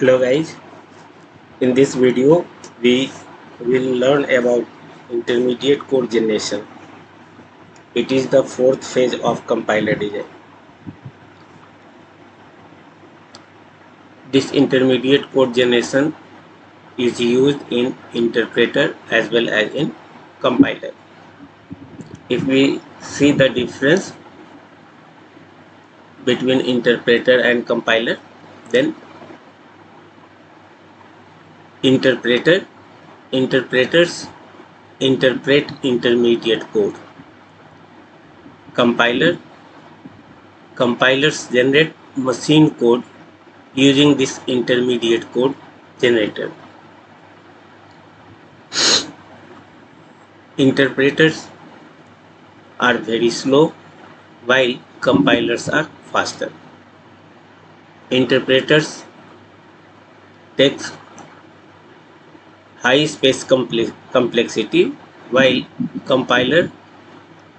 Hello guys, in this video we will learn about intermediate code generation. It is the fourth phase of compiler design. This intermediate code generation is used in interpreter as well as in compiler. If we see the difference between interpreter and compiler, then interpreters interpret intermediate code. Compiler Compilers generate machine code using this intermediate code generator. Interpreters are very slow while compilers are faster. Interpreters take high space complexity while compiler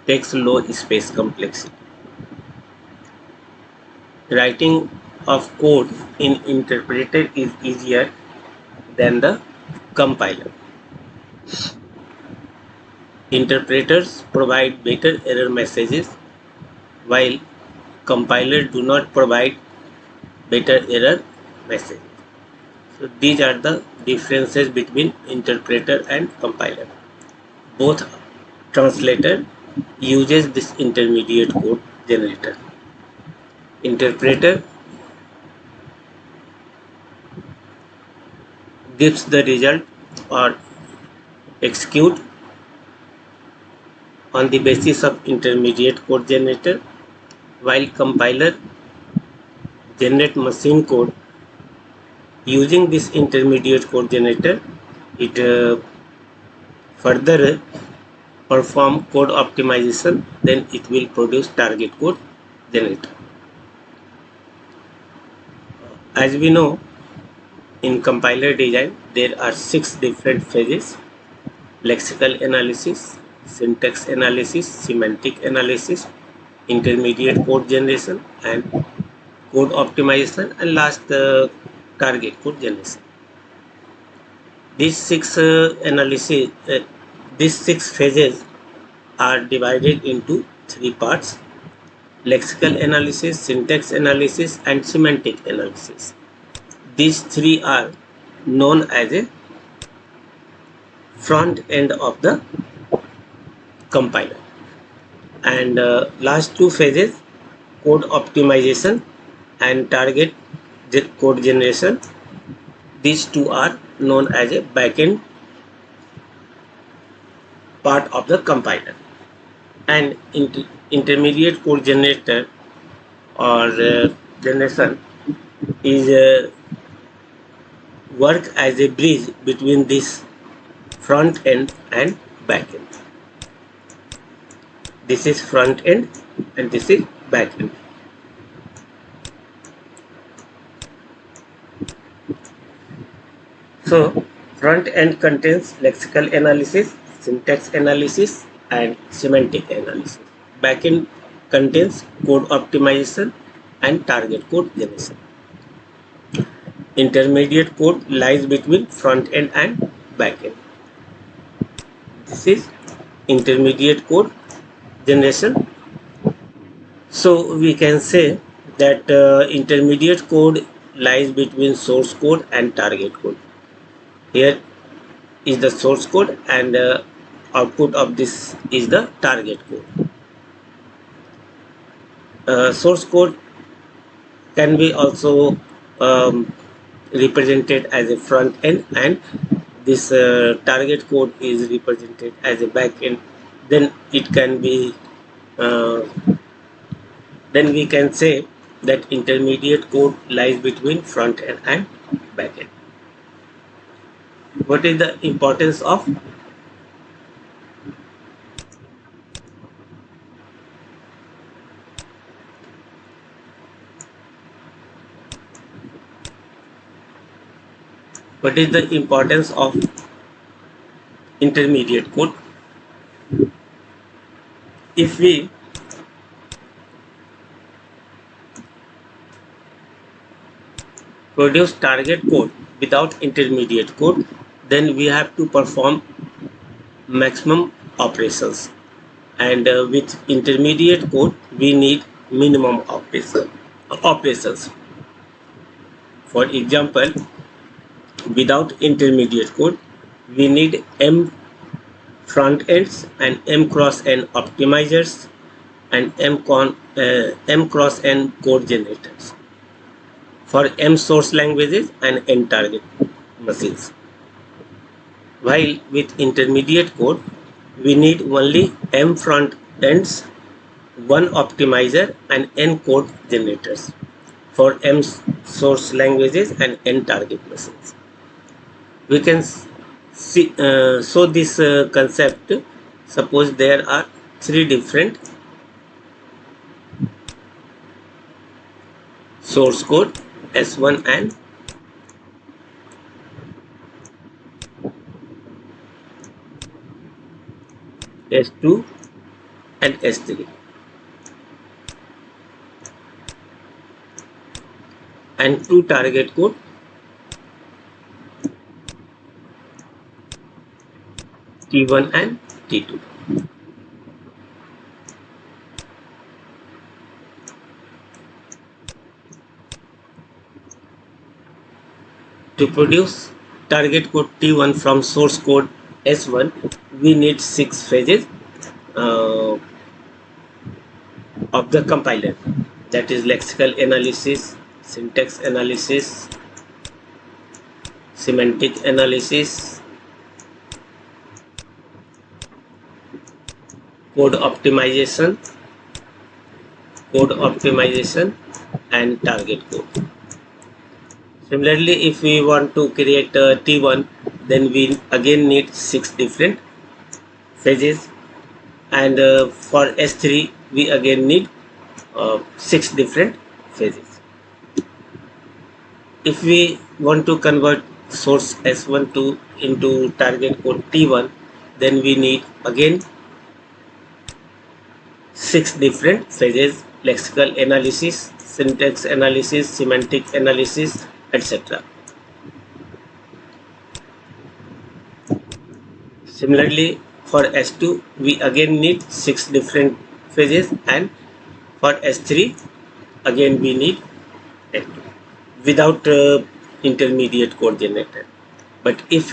takes low space complexity. Writing of code in interpreter is easier than the compiler. Interpreters provide better error messages while compilers do not provide better error message. So these are the differences between interpreter and compiler. Both translator uses this intermediate code generator. Interpreter gives the result or execute on the basis of intermediate code generator, while compiler generate machine code using this intermediate code generator. It further perform code optimization, then it will produce target code generator. As we know, in compiler design there are 6 different phases: lexical analysis, syntax analysis, semantic analysis, intermediate code generation, and code optimization, and last target code generation. These these six phases are divided into 3 parts: lexical analysis, syntax analysis, and semantic analysis. These 3 are known as a front end of the compiler. And last 2 phases, code optimization and target code generation, these 2 are known as a backend part of the compiler. And intermediate code generator or generation is work as a bridge between this front end and back end. This is front end and this is back end. So front end contains lexical analysis, syntax analysis, and semantic analysis. Back end contains code optimization and target code generation. Intermediate code lies between front end and back end. This is intermediate code generation. So we can say that intermediate code lies between source code and target code. Here is the source code and output of this is the target code. Source code can be also represented as a front end, and this target code is represented as a back end. Then it can be then we can say that intermediate code lies between front end and back end. What is the importance of intermediate code? If we produce target code without intermediate code, then we have to perform maximum operations, and with intermediate code we need minimum operations. For example, without intermediate code we need m front ends and m cross n optimizers and m cross n code generators for m source languages and n target machines. While with intermediate code, we need only M front ends, one optimizer, and N code generators for M source languages and N target machines. We can see so this concept. Suppose there are three different source code S1 and S2 and S3, and two target code T1 and T2. To produce target code T1 from source code S1, we need 6 phases uh, of the compiler, that is lexical analysis, syntax analysis, semantic analysis, code optimization, and target code. Similarly, if we want to create a T1, then we again need 6 different phases, and for S3 we again need 6 different phases. If we want to convert source S1 to into target code T1, then we need again 6 different phases: lexical analysis, syntax analysis, semantic analysis, etc. Similarly, for S2 we again need 6 different phases, and for S3 again we need 10 without intermediate code generator. But if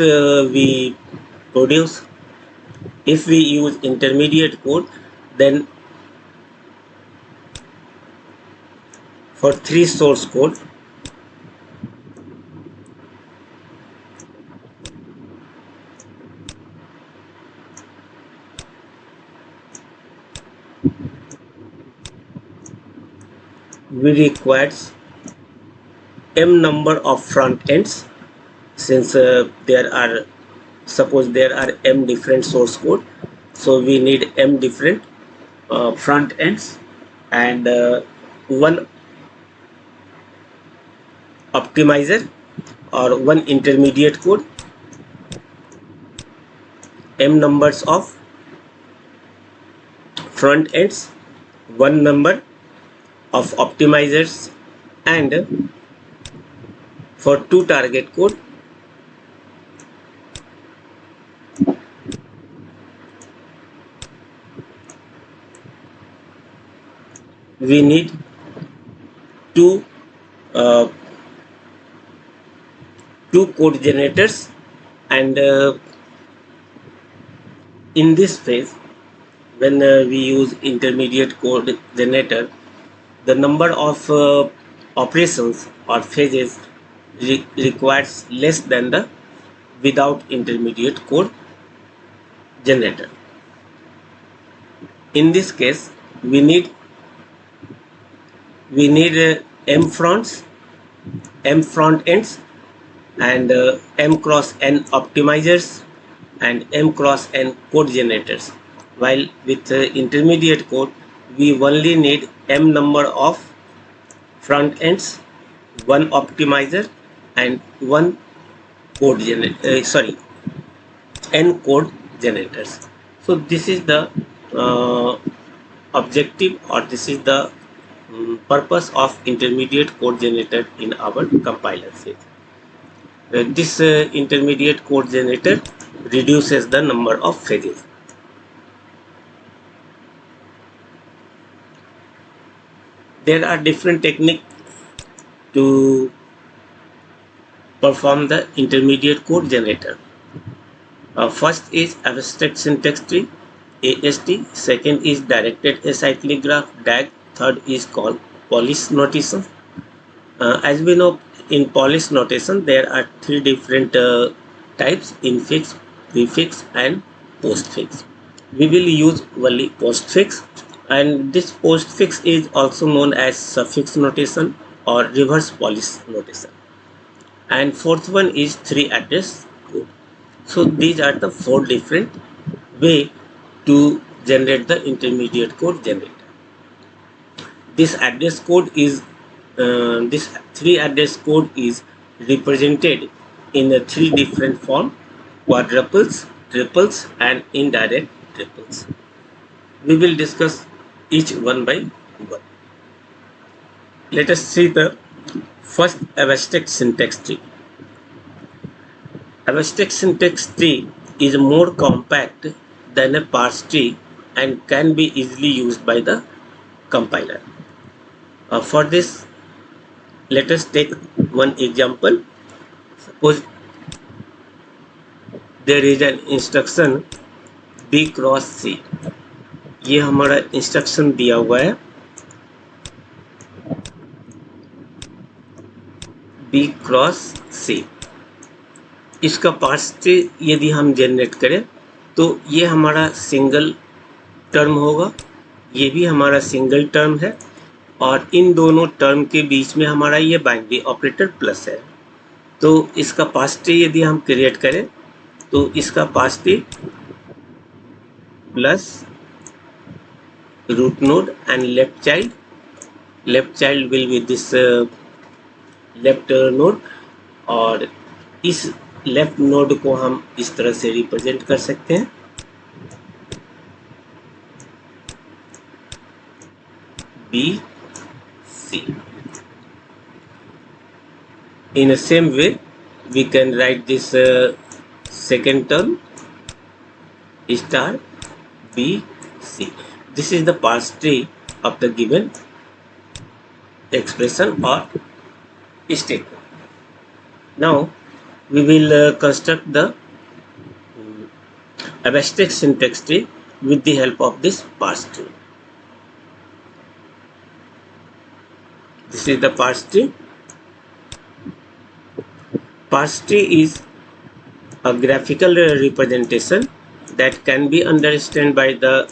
produce if we use intermediate code, then for 3 source code we requires m number of front ends, since suppose there are m different source code, so we need m different front ends, and one optimizer or one intermediate code, m numbers of front ends, one number of optimizers, and for two target code we need two uh, two code generators, and in this phase when we use intermediate code generator, the number of operations or phases requires less than the without intermediate code generator. In this case we need m front ends, and m cross n optimizers and m cross n code generators, while with intermediate code we only need m number of front ends, one optimizer, and one code n code generators. So this is the uh, objective, or this is the purpose of intermediate code generator in our compiler phase. This intermediate code generator reduces the number of phases. There are different techniques to perform the intermediate code generator. First is abstract syntax tree, AST. Second is directed acyclic graph, DAG. Third is called polish notation. As we know, in polish notation, there are three different types: infix, prefix, and postfix. We will use only postfix, and this postfix is also known as suffix notation or reverse polish notation. And fourth one is three address code. So these are the four different way to generate the intermediate code generator. This address code is this three address code is represented in the three different form: quadruples, triples, and indirect triples. We will discuss each one by one. Let us see the first abstract syntax tree. Abstract syntax tree is more compact than a parse tree and can be easily used by the compiler. For this, let us take one example. Suppose there is an instruction B cross C. ये हमारा instruction दिया हुआ है B cross C. इसका parse tree यदि हम generate करें तो ये हमारा सिंगल टर्म होगा, ये भी हमारा सिंगल टर्म है, और इन दोनों टर्म के बीच में हमारा ये बाइनरी ऑपरेटर प्लस है. तो इसका पास ट्री यदि हम क्रिएट करें तो इसका पास tree plus root node and left child will be this left node, और इस लेफ्ट नोड को हम इस तरह से रिप्रेजेंट कर सकते हैं B C. In the same way, we can write this second term star B C. This is the parse tree of the given expression or statement. Now we will construct the abstract syntax tree with the help of this parse tree. This is the parse tree. Parse tree is a graphical representation that can be understood by the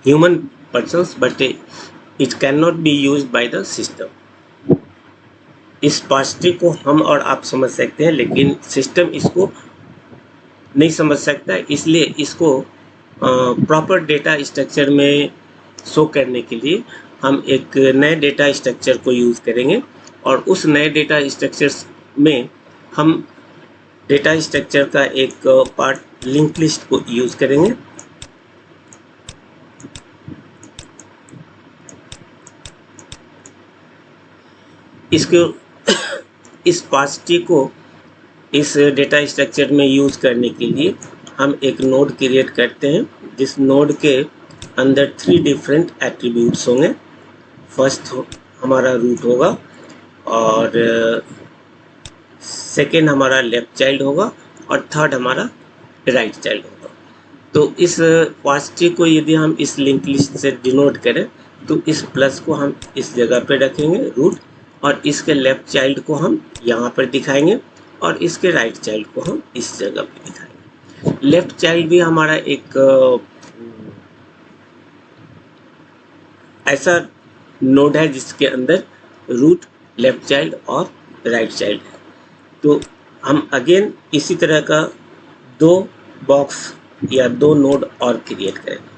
human persons, but it cannot be used by the system. इस parse tree को हम और आप समझ सकते हैं, लेकिन system इसको नहीं समझ सकता, इसलिए इसको प्रॉपर डेटा स्ट्रक्चर में शो करने के लिए हम एक नए डेटा स्ट्रक्चर को यूज़ करेंगे, और उस नए डेटा स्ट्रक्चर में हम डेटा स्ट्रक्चर का एक पार्ट लिंक लिस्ट को यूज़ करेंगे. इसको इस पार्स ट्री को इस डेटा स्ट्रक्चर में यूज़ करने के लिए हम एक नोड क्रिएट करते हैं, जिस नोड के अंदर थ्री डिफरेंट एट्रीब्यूट्स होंगे. फर्स्ट हमारा रूट होगा, और सेकेंड हमारा लेफ्ट चाइल्ड होगा, और थर्ड हमारा राइट चाइल्ड होगा. तो इस पार्स ट्री को यदि हम इस लिंक लिस्ट से डिनोट करें तो इस प्लस को हम इस जगह पे रखेंगे रूट, और इसके लेफ्ट चाइल्ड को हम यहाँ पर दिखाएंगे, और इसके राइट चाइल्ड को हम इस जगह पे दिखाएंगे. लेफ्ट चाइल्ड भी हमारा एक ऐसा नोड है जिसके अंदर रूट, लेफ्ट चाइल्ड और राइट चाइल्ड है. तो हम अगेन इसी तरह का दो बॉक्स या दो नोड और क्रिएट करेंगे.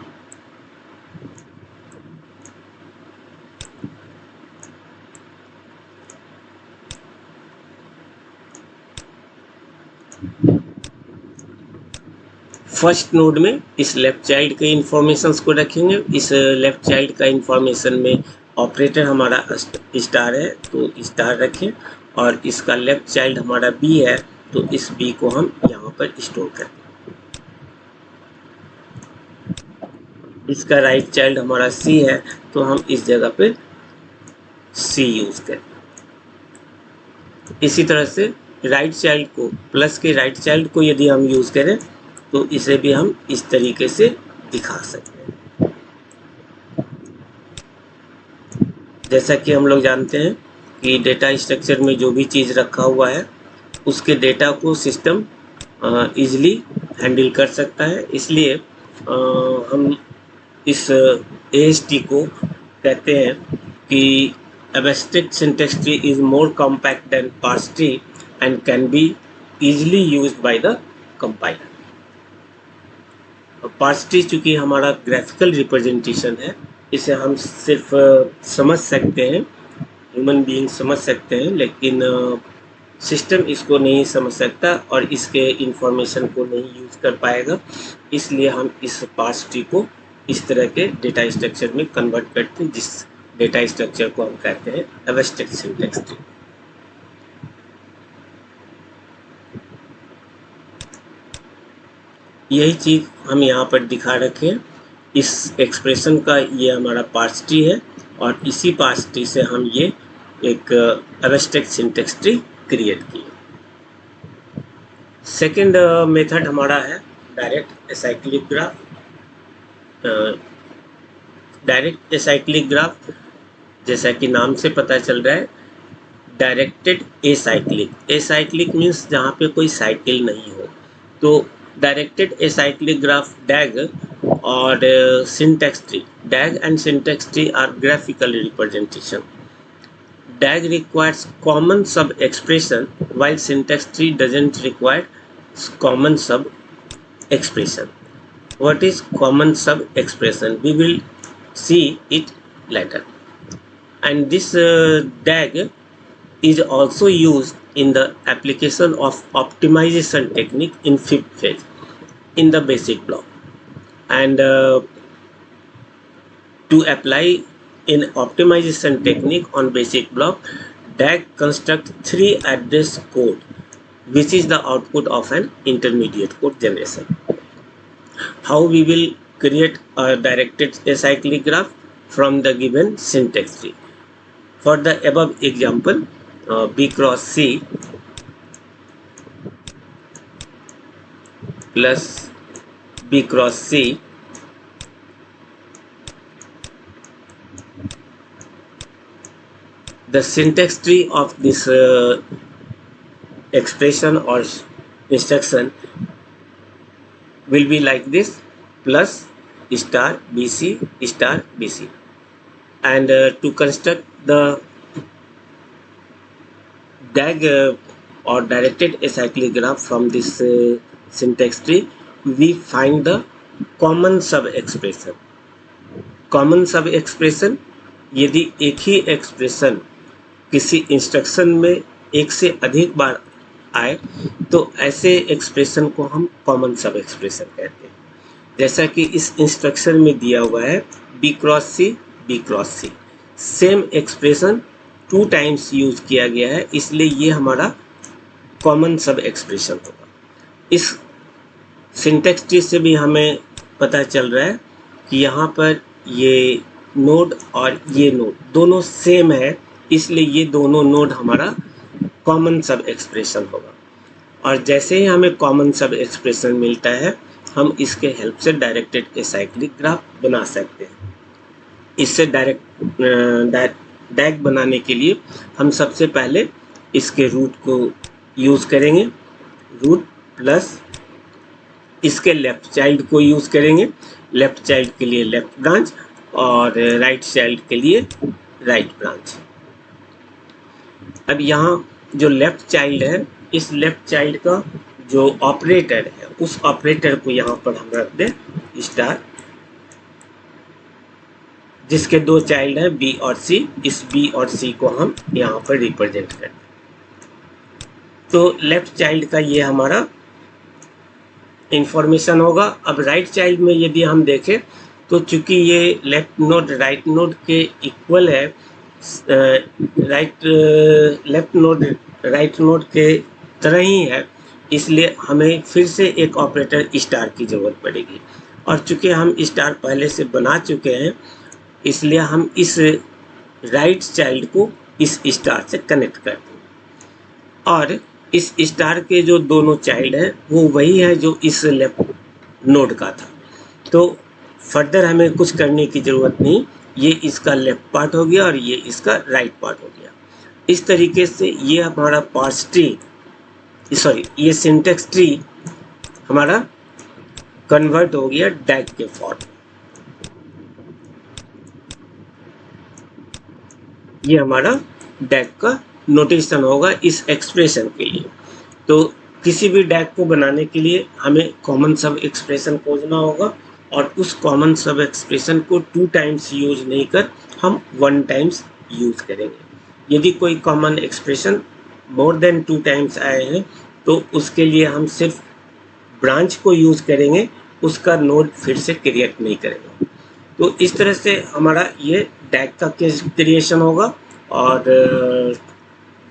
फर्स्ट नोड में इस लेफ्ट चाइल्ड के इंफॉर्मेशंस को रखेंगे। इस लेफ्ट चाइल्ड का इंफॉर्मेशन में ऑपरेटर हमारा स्टार है तो स्टार रखें, और इसका लेफ्ट चाइल्ड हमारा बी है तो इस बी को हम यहाँ पर स्टोर करें। इसका राइट चाइल्ड हमारा सी है तो हम इस जगह पे सी यूज करें। इसी तरह से राइट चाइल्ड को, प्लस के राइट चाइल्ड को यदि हम यूज करें तो इसे भी हम इस तरीके से दिखा सकते हैं। जैसा कि हम लोग जानते हैं कि डेटा स्ट्रक्चर में जो भी चीज़ रखा हुआ है उसके डेटा को सिस्टम इजीली हैंडल कर सकता है, इसलिए हम इस AST को कहते हैं कि abstract syntax tree is more compact than parse tree and can be easily used by the compiler. Parse tree चूँकि हमारा ग्राफिकल रिप्रेजेंटेशन है, इसे हम सिर्फ समझ सकते हैं, ह्यूमन बीइंग समझ सकते हैं, लेकिन सिस्टम इसको नहीं समझ सकता और इसके इंफॉर्मेशन को नहीं यूज कर पाएगा। इसलिए हम इस पार्स ट्री को इस तरह के डेटा स्ट्रक्चर में कन्वर्ट करते हैं, जिस डेटा स्ट्रक्चर को हम कहते हैं एब्स्ट्रैक्ट सिंटैक्स ट्री। यही चीज़ हम यहाँ पर दिखा रखे हैं। इस एक्सप्रेशन का ये हमारा पार्स ट्री है और इसी पार्स ट्री से हम ये एक एब्स्ट्रैक्ट सिंटैक्स ट्री क्रिएट किए। सेकेंड मेथड हमारा है direct acyclic graph. Direct acyclic graph, जैसा कि नाम से पता चल रहा है, डायरेक्टेड एसाइक्लिक। एसाइक्लिक मीन्स जहाँ पे कोई साइकिल नहीं हो, तो डायरेक्टेड एसाइक्लिक ग्राफ DAG और syntax tree. DAG and syntax tree are graphical representation. DAG requires common sub expression while syntax tree doesn't require common sub expression. What is common sub expression? We will see it later. And this DAG is also used in the application of optimization technique in fifth phase in the basic block. And to apply in optimization technique on basic block, DAG construct 3 address code, which is the output of an intermediate code generation. How we will create a directed acyclic graph from the given syntax tree. For the above example, B cross C plus B cross C the syntax tree of this expression or instruction will be like this: plus star BC star BC. And to construct the DAG or directed acyclic graph from this syntax tree, we find the common sub expression. Common sub expression, यदि एक ही expression किसी instruction में एक से अधिक बार आए तो ऐसे एक्सप्रेशन को हम कॉमन सब एक्सप्रेशन कहते हैं। जैसा कि इस इंस्ट्रक्शन में दिया हुआ है B cross C, same expression 2 times use किया गया है, इसलिए ये हमारा कॉमन सब एक्सप्रेशन होगा। इस सिंटैक्स ट्री से भी हमें पता चल रहा है कि यहाँ पर ये नोड और ये नोड दोनों सेम है, इसलिए ये दोनों नोड हमारा कॉमन सब एक्सप्रेशन होगा। और जैसे ही हमें कॉमन सब एक्सप्रेशन मिलता है, हम इसके हेल्प से डायरेक्टेड एसाइक्लिक ग्राफ बना सकते हैं। इससे DAG बनाने के लिए हम सबसे पहले इसके रूट को यूज़ करेंगे, रूट प्लस इसके लेफ्ट चाइल्ड को यूज़ करेंगे। लेफ्ट चाइल्ड के लिए लेफ्ट ब्रांच और राइट चाइल्ड के लिए राइट ब्रांच। अब यहाँ जो लेफ्ट चाइल्ड है, इस लेफ्ट चाइल्ड का जो ऑपरेटर है, उस ऑपरेटर को यहाँ पर हम रख दें स्टार, जिसके 2 चाइल्ड हैं B और C। इस B और C को हम यहाँ पर रिप्रेजेंट करते हैं। तो लेफ्ट चाइल्ड का ये हमारा इंफॉर्मेशन होगा। अब राइट चाइल्ड में यदि हम देखें तो चूंकि ये लेफ्ट नोड राइट नोड के इक्वल है, लेफ्ट नोड राइट नोड के तरह ही है, इसलिए हमें फिर से एक ऑपरेटर स्टार की ज़रूरत पड़ेगी। और चूंकि हम स्टार पहले से बना चुके हैं, इसलिए हम इस राइट चाइल्ड को इस स्टार से कनेक्ट कर दें, और इस स्टार के जो दोनों चाइल्ड हैं वो वही है जो इस लेफ्ट नोड का था। तो फर्दर हमें कुछ करने की ज़रूरत नहीं, ये इसका लेफ्ट पार्ट हो गया और ये इसका राइट पार्ट हो गया। इस तरीके से ये हमारा पार्स ट्री, सॉरी ये सिंटेक्स ट्री हमारा कन्वर्ट हो गया डैग के फॉर्म। ये हमारा डैग का नोटेशन होगा इस एक्सप्रेशन के लिए। तो किसी भी डैग को बनाने के लिए हमें कॉमन सब एक्सप्रेशन खोजना होगा, और उस कॉमन सब एक्सप्रेशन को 2 टाइम्स यूज नहीं कर हम 1 टाइम्स यूज करेंगे। यदि कोई common expression more than 2 times आए हैं तो उसके लिए हम सिर्फ ब्रांच को यूज करेंगे, उसका नोड फिर से क्रिएट नहीं करेंगे। तो इस तरह से हमारा ये टैग का क्रिएशन होगा। और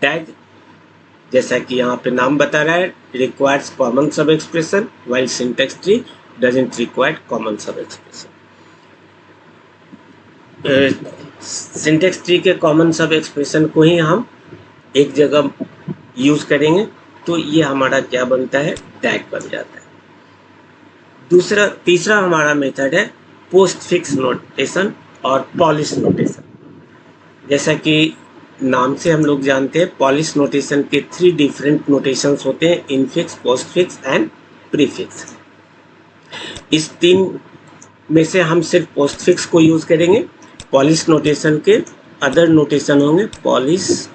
टैग जैसा कि यहाँ पे नाम बता रहा है, requires common sub expression while syntax tree doesn't require common sub expression. Syntax tree के कॉमन सब एक्सप्रेशन को ही हम एक जगह यूज करेंगे, तो ये हमारा क्या बनता है, टैग बन जाता है। तीसरा हमारा मेथड है पोस्ट फिक्स नोटेशन और पॉलिश नोटेशन। जैसा कि नाम से हम लोग जानते हैं, पॉलिश नोटेशन के 3 डिफरेंट नोटेशंस होते हैं, infix, post fix and prefix. इस 3 में से हम सिर्फ पोस्ट फिक्स को यूज करेंगे। पॉलिश नोटेशन के अदर नोटेशन होंगे polish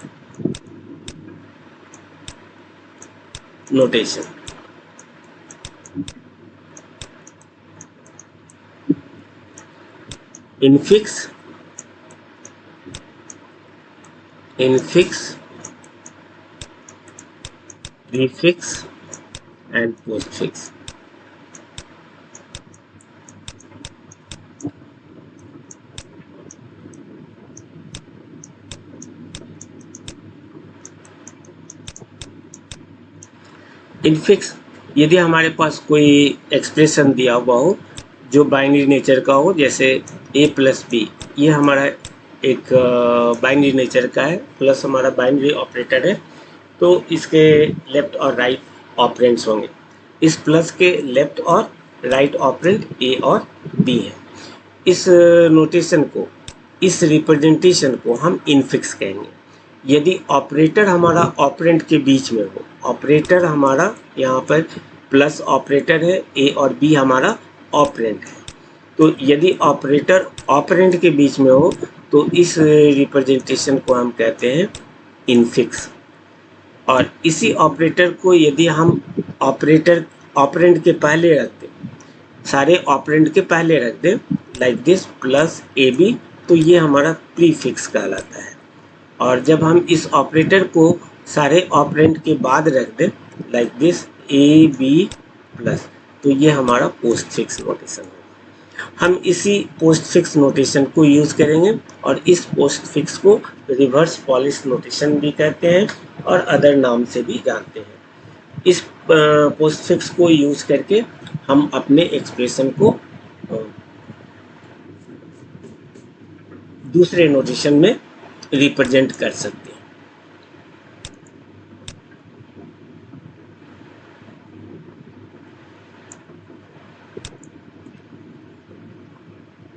notation, infix, prefix and postfix. Infix यदि हमारे पास कोई एक्सप्रेशन दिया हुआ हो जो बाइनरी नेचर का हो, जैसे a+b, ये हमारा एक बाइनरी नेचर का है, प्लस हमारा बाइनरी ऑपरेटर है, तो इसके लेफ्ट और राइट ऑपरेंड्स होंगे। इस प्लस के लेफ्ट और राइट ऑपरेंड ए और बी है। इस नोटेशन को, इस रिप्रेजेंटेशन को हम इनफिक्स कहेंगे। यदि ऑपरेटर हमारा ऑपरेंड के बीच में हो, ऑपरेटर हमारा यहाँ पर प्लस ऑपरेटर है, ए और बी हमारा ऑपरेंड है, तो यदि ऑपरेटर ऑपरेंड के बीच में हो तो इस रिप्रेजेंटेशन को हम कहते हैं इनफिक्स। और इसी ऑपरेटर को यदि हम ऑपरेंड के पहले रख दें, सारे ऑपरेंड के पहले रख दें, like this plus A B, तो ये हमारा प्रीफिक्स कहलाता है। और जब हम इस ऑपरेटर को सारे ऑपरेंड के बाद रख दें, like this A B plus, तो ये हमारा पोस्टफिक्स नोटेशन होगा। हम इसी पोस्टफिक्स नोटेशन को यूज़ करेंगे, और इस पोस्टफिक्स को रिवर्स पॉलिश नोटेशन भी कहते हैं और अदर नाम से भी जानते हैं। इस पोस्टफिक्स को यूज़ करके हम अपने एक्सप्रेशन को दूसरे नोटेशन में रिप्रेजेंट कर सकते हैं।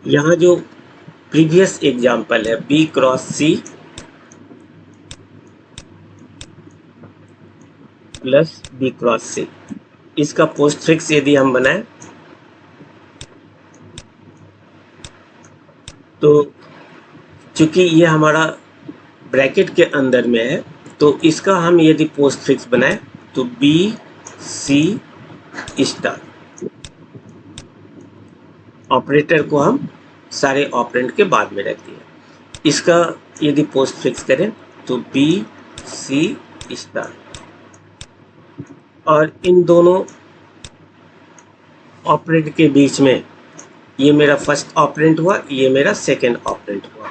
यहाँ जो प्रीवियस एग्जाम्पल है B×C प्लस B×C, इसका पोस्टफिक्स यदि हम बनाएं तो चूंकि ये हमारा ब्रैकेट के अंदर में है, तो इसका हम यदि पोस्टफिक्स बनाएं तो B/C स्टार, ऑपरेटर को हम सारे ऑपरेंड के बाद में रख दिया। इसका यदि पोस्टफिक्स करें तो B/C स्टार, और इन दोनों ऑपरेंड के बीच में, ये मेरा फर्स्ट ऑपरेंड हुआ, ये मेरा सेकेंड ऑपरेंड हुआ।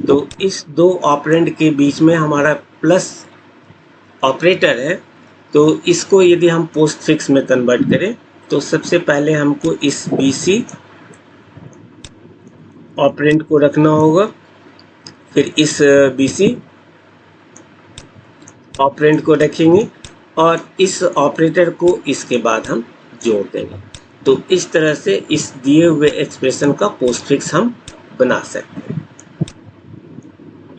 तो इस दो ऑपरेंड के बीच में हमारा प्लस ऑपरेटर है। तो इसको यदि हम पोस्टफिक्स में कन्वर्ट करें तो सबसे पहले हमको इस BC ऑपरेंड को रखना होगा, फिर इस BC ऑपरेंड को रखेंगे और इस ऑपरेटर को इसके बाद हम जोड़ देंगे। तो इस तरह से इस दिए हुए एक्सप्रेशन का पोस्टफिक्स हम बना सकते हैं।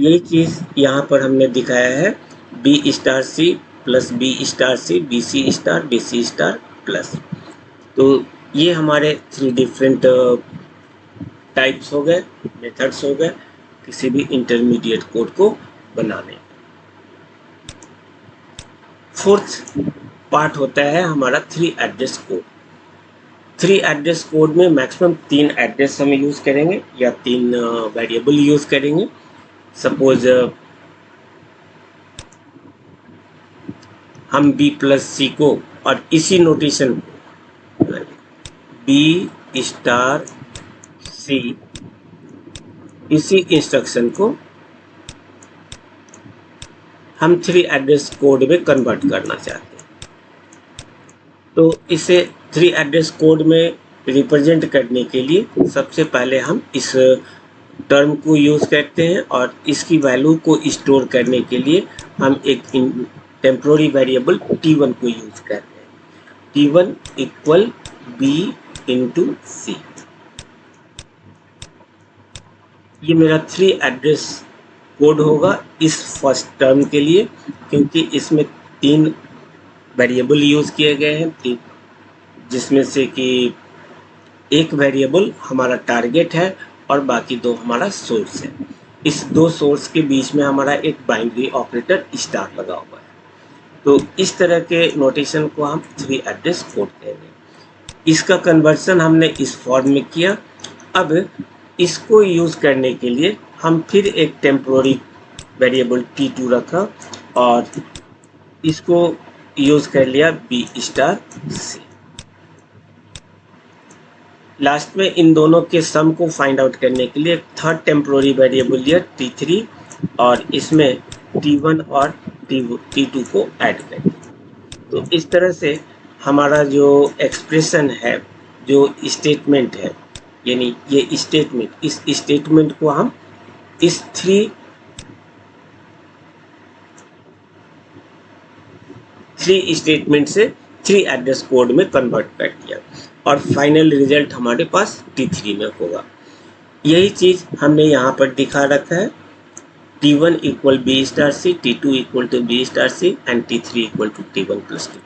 यही चीज़ यहाँ पर हमने दिखाया है, B*C plus B*C, BC*, plus. तो ये हमारे 3 डिफरेंट टाइप्स हो गए, मेथड्स हो गए किसी भी इंटरमीडिएट कोड को बनाने। फोर्थ पार्ट होता है हमारा 3 एड्रेस कोड। 3 एड्रेस कोड में मैक्सिमम 3 एड्रेस हम यूज़ करेंगे या 3 वेरिएबल यूज़ करेंगे। सपोज हम B+C को और इसी नोटेशन B*C, इसी इंस्ट्रक्शन को हम 3 एड्रेस कोड में कन्वर्ट करना चाहते हैं। तो इसे 3 एड्रेस कोड में रिप्रेजेंट करने के लिए सबसे पहले हम इस टर्म को यूज़ करते हैं और इसकी वैल्यू को स्टोर करने के लिए हम एक टेम्पोररी वेरिएबल T1 को यूज़ करते हैं। T1 equal B*C। ये मेरा 3 एड्रेस कोड होगा इस फर्स्ट टर्म के लिए, क्योंकि इसमें 3 वेरिएबल यूज़ किए गए हैं, जिसमें से कि एक वेरिएबल हमारा टारगेट है और बाकी 2 हमारा सोर्स है। इस 2 सोर्स के बीच में हमारा एक बाइनरी ऑपरेटर स्टार लगा हुआ है। तो इस तरह के नोटेशन को हम 3 एड्रेस कोड कहेंगे। इसका कन्वर्सन हमने इस फॉर्म में किया। अब इसको यूज़ करने के लिए हम फिर एक टेम्पोररी वेरिएबल T2 रखा और इसको यूज़ कर लिया B*C। लास्ट में इन दोनों के सम को फाइंड आउट करने के लिए थर्ड टेम्पोररी वेरिएबल लिया T3 और इसमें T1 और T2 को ऐड कर दिया। तो इस तरह से हमारा जो एक्सप्रेशन है, जो स्टेटमेंट है, यानी ये स्टेटमेंट, इस स्टेटमेंट को हम इस 3 स्टेटमेंट से 3 एड्रेस कोड में कन्वर्ट कर दिया और फाइनल रिजल्ट हमारे पास T3 में होगा। यही चीज़ हमने यहाँ पर दिखा रखा है, T1 equal B*C, T2 equal to B*C and T3 equal to T1 plus T2।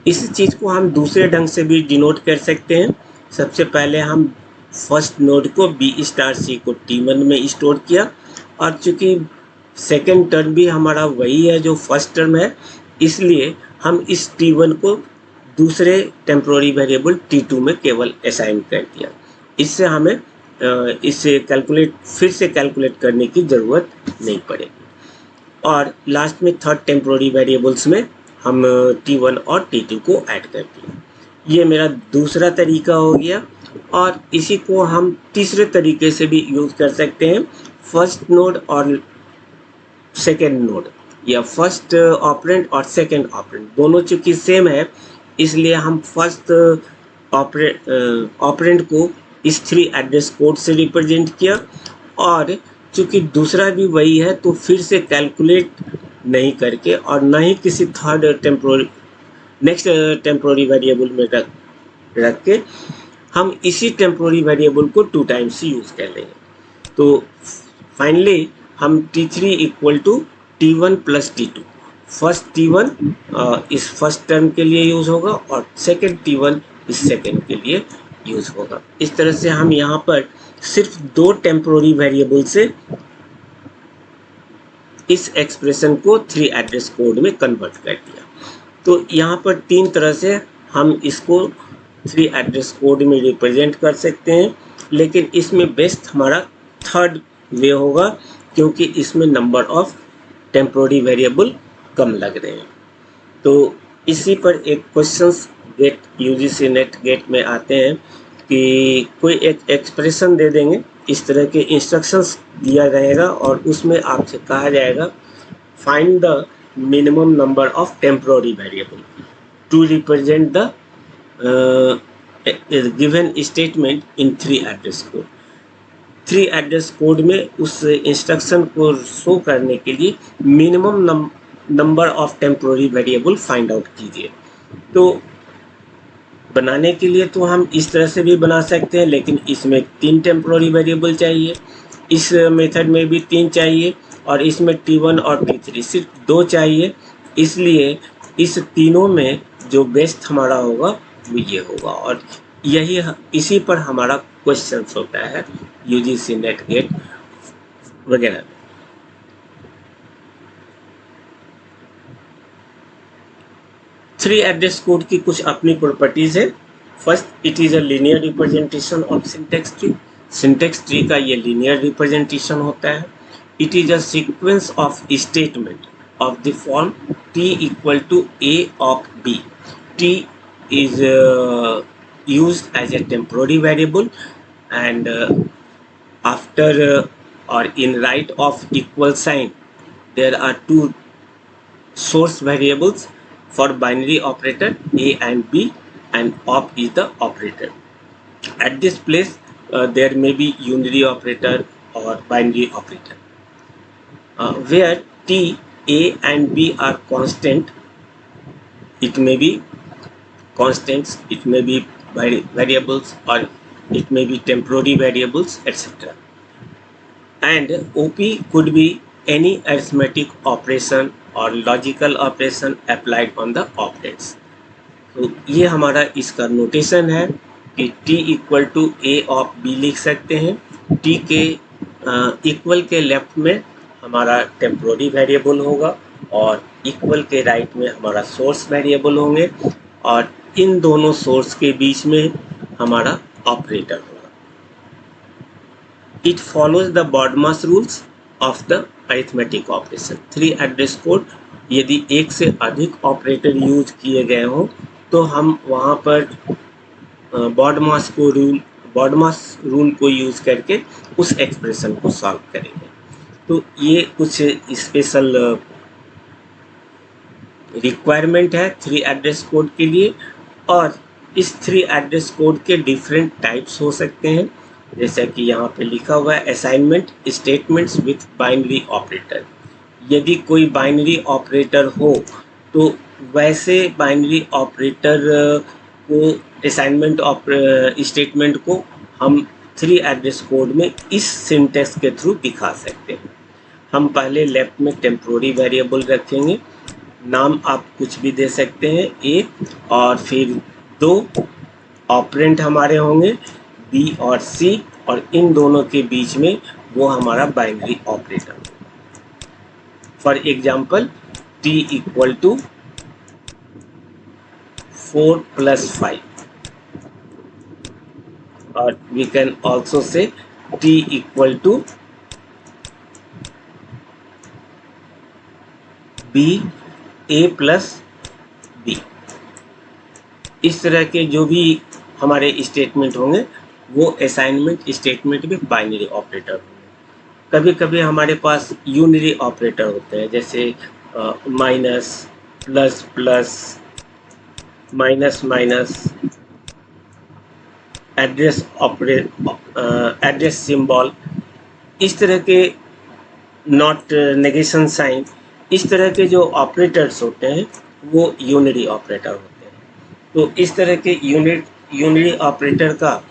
इस चीज़ को हम दूसरे ढंग से भी डिनोट कर सकते हैं। सबसे पहले हम फर्स्ट नोड को B*C को T1 में स्टोर किया और चूंकि सेकेंड टर्म भी हमारा वही है जो फर्स्ट टर्म है, इसलिए हम इस T1 को दूसरे टेम्पोररी वेरिएबल T2 में केवल असाइन कर दिया। इससे हमें इसे फिर से कैलकुलेट करने की ज़रूरत नहीं पड़ेगी। और लास्ट में थर्ड टेम्पोररी वेरिएबल्स में हम T1 और T2 को ऐड कर दिया। ये मेरा दूसरा तरीका हो गया और इसी को हम तीसरे तरीके से भी यूज़ कर सकते हैं। फर्स्ट नोड और सेकेंड नोड या फर्स्ट ऑपरेंड और सेकेंड ऑपरेंड दोनों चूँकि सेम है, इसलिए हम फर्स्ट ऑपरेंड को इस 3 एड्रेस कोड से रिप्रेजेंट किया और चूँकि दूसरा भी वही है तो फिर से कैलकुलेट नहीं करके और ना ही किसी थर्ड नेक्स्ट टेम्पोररी वेरिएबल में रख के हम इसी टेम्पोररी वेरिएबल को 2 टाइम्स यूज़ कर लेंगे। तो फाइनली हम T3 equal to T1 plus T2, first T1 इस फर्स्ट टर्म के लिए यूज़ होगा और सेकेंड T1 इस सेकेंड के लिए यूज़ होगा। इस तरह से हम यहाँ पर सिर्फ 2 टेम्पोररी वेरिएबल से इस एक्सप्रेशन को 3 एड्रेस कोड में कन्वर्ट कर दिया। तो यहाँ पर 3 तरह से हम इसको 3 एड्रेस कोड में रिप्रेजेंट कर सकते हैं, लेकिन इसमें बेस्ट हमारा थर्ड वे होगा क्योंकि इसमें नंबर ऑफ टेम्पोररी वेरिएबल कम लग रहे हैं। तो इसी पर एक questions GATE UGC NET GATE में आते हैं कि कोई एक एक्सप्रेशन दे देंगे, इस तरह के इंस्ट्रक्शंस दिया रहेगा और उसमें आपसे कहा जाएगा find the minimum number of temporary variable to represent the given statement in 3 address code. 3 address code में उस इंस्ट्रक्शन को शो करने के लिए minimum number of temporary variable find out कीजिए। तो बनाने के लिए तो हम इस तरह से भी बना सकते हैं, लेकिन इसमें 3 टेम्पोररी वेरिएबल चाहिए, इस मेथड में भी 3 चाहिए और इसमें T1 और T3 सिर्फ 2 चाहिए। इसलिए इस तीनों में जो बेस्ट हमारा होगा वो ये होगा और यही इसी पर हमारा क्वेश्चन होता है यूजीसी नेट गेट वगैरह। 3 एड्रेस कोड की कुछ अपनी प्रॉपर्टीज है। First, it is a linear representation of syntax tree. Syntax tree का ये लीनियर रिप्रेजेंटेशन होता है। It is a sequence of statement of the form t equal to a of b. t is used as a temporary variable and after or in right of equal sign there are 2 source variables for binary operator a and b, and op is the operator. At this place there may be unary operator or binary operator. Where t, a and b are constant, it may be constants, it may be variables, or it may be temporary variables, etc. And op could be any arithmetic operation और logical operation applied on the operands. तो ये हमारा इसका notation है कि t equal to a of b लिख सकते हैं। t के इक्वल के लेफ्ट में हमारा टेम्पोररी वेरिएबल होगा और इक्वल के राइट में हमारा सोर्स वेरिएबल होंगे और इन दोनों सोर्स के बीच में हमारा ऑपरेटर होगा। It follows the BODMAS rules of the arithmetic operation. 3 address code यदि एक से अधिक ऑपरेटर यूज किए गए हों तो हम वहाँ पर बॉडमास रूल को यूज करके उस एक्सप्रेशन को सॉल्व करेंगे। तो ये कुछ स्पेशल रिक्वायरमेंट है 3 एड्रेस कोड के लिए। और इस 3 एड्रेस कोड के डिफरेंट टाइप्स हो सकते हैं, जैसा कि यहाँ पे लिखा हुआ है assignment statements with binary operator. यदि कोई बाइनरी ऑपरेटर हो तो वैसे बाइनरी ऑपरेटर को असाइनमेंट स्टेटमेंट को हम 3 एड्रेस कोड में इस सिंटेक्स के थ्रू दिखा सकते हैं। हम पहले लेफ्ट में टेम्पोररी वेरिएबल रखेंगे, नाम आप कुछ भी दे सकते हैं ए, और फिर 2 ऑपरेंट हमारे होंगे बी और सी, और इन दोनों के बीच में वो हमारा बाइनरी ऑपरेटर होगा। For example t equal to 4 + 5 और we can also say t equal to b a + b। इस तरह के जो भी हमारे स्टेटमेंट होंगे वो असाइनमेंट स्टेटमेंट में बाइनरी ऑपरेटर होंगे। कभी कभी हमारे पास यूनरी ऑपरेटर होते हैं, जैसे minus, plus plus, minus minus, address symbol, इस तरह के नॉट नेगेशन साइन, इस तरह के जो ऑपरेटर्स होते हैं वो यूनरी ऑपरेटर होते हैं। तो इस तरह के यूनरी ऑपरेटर का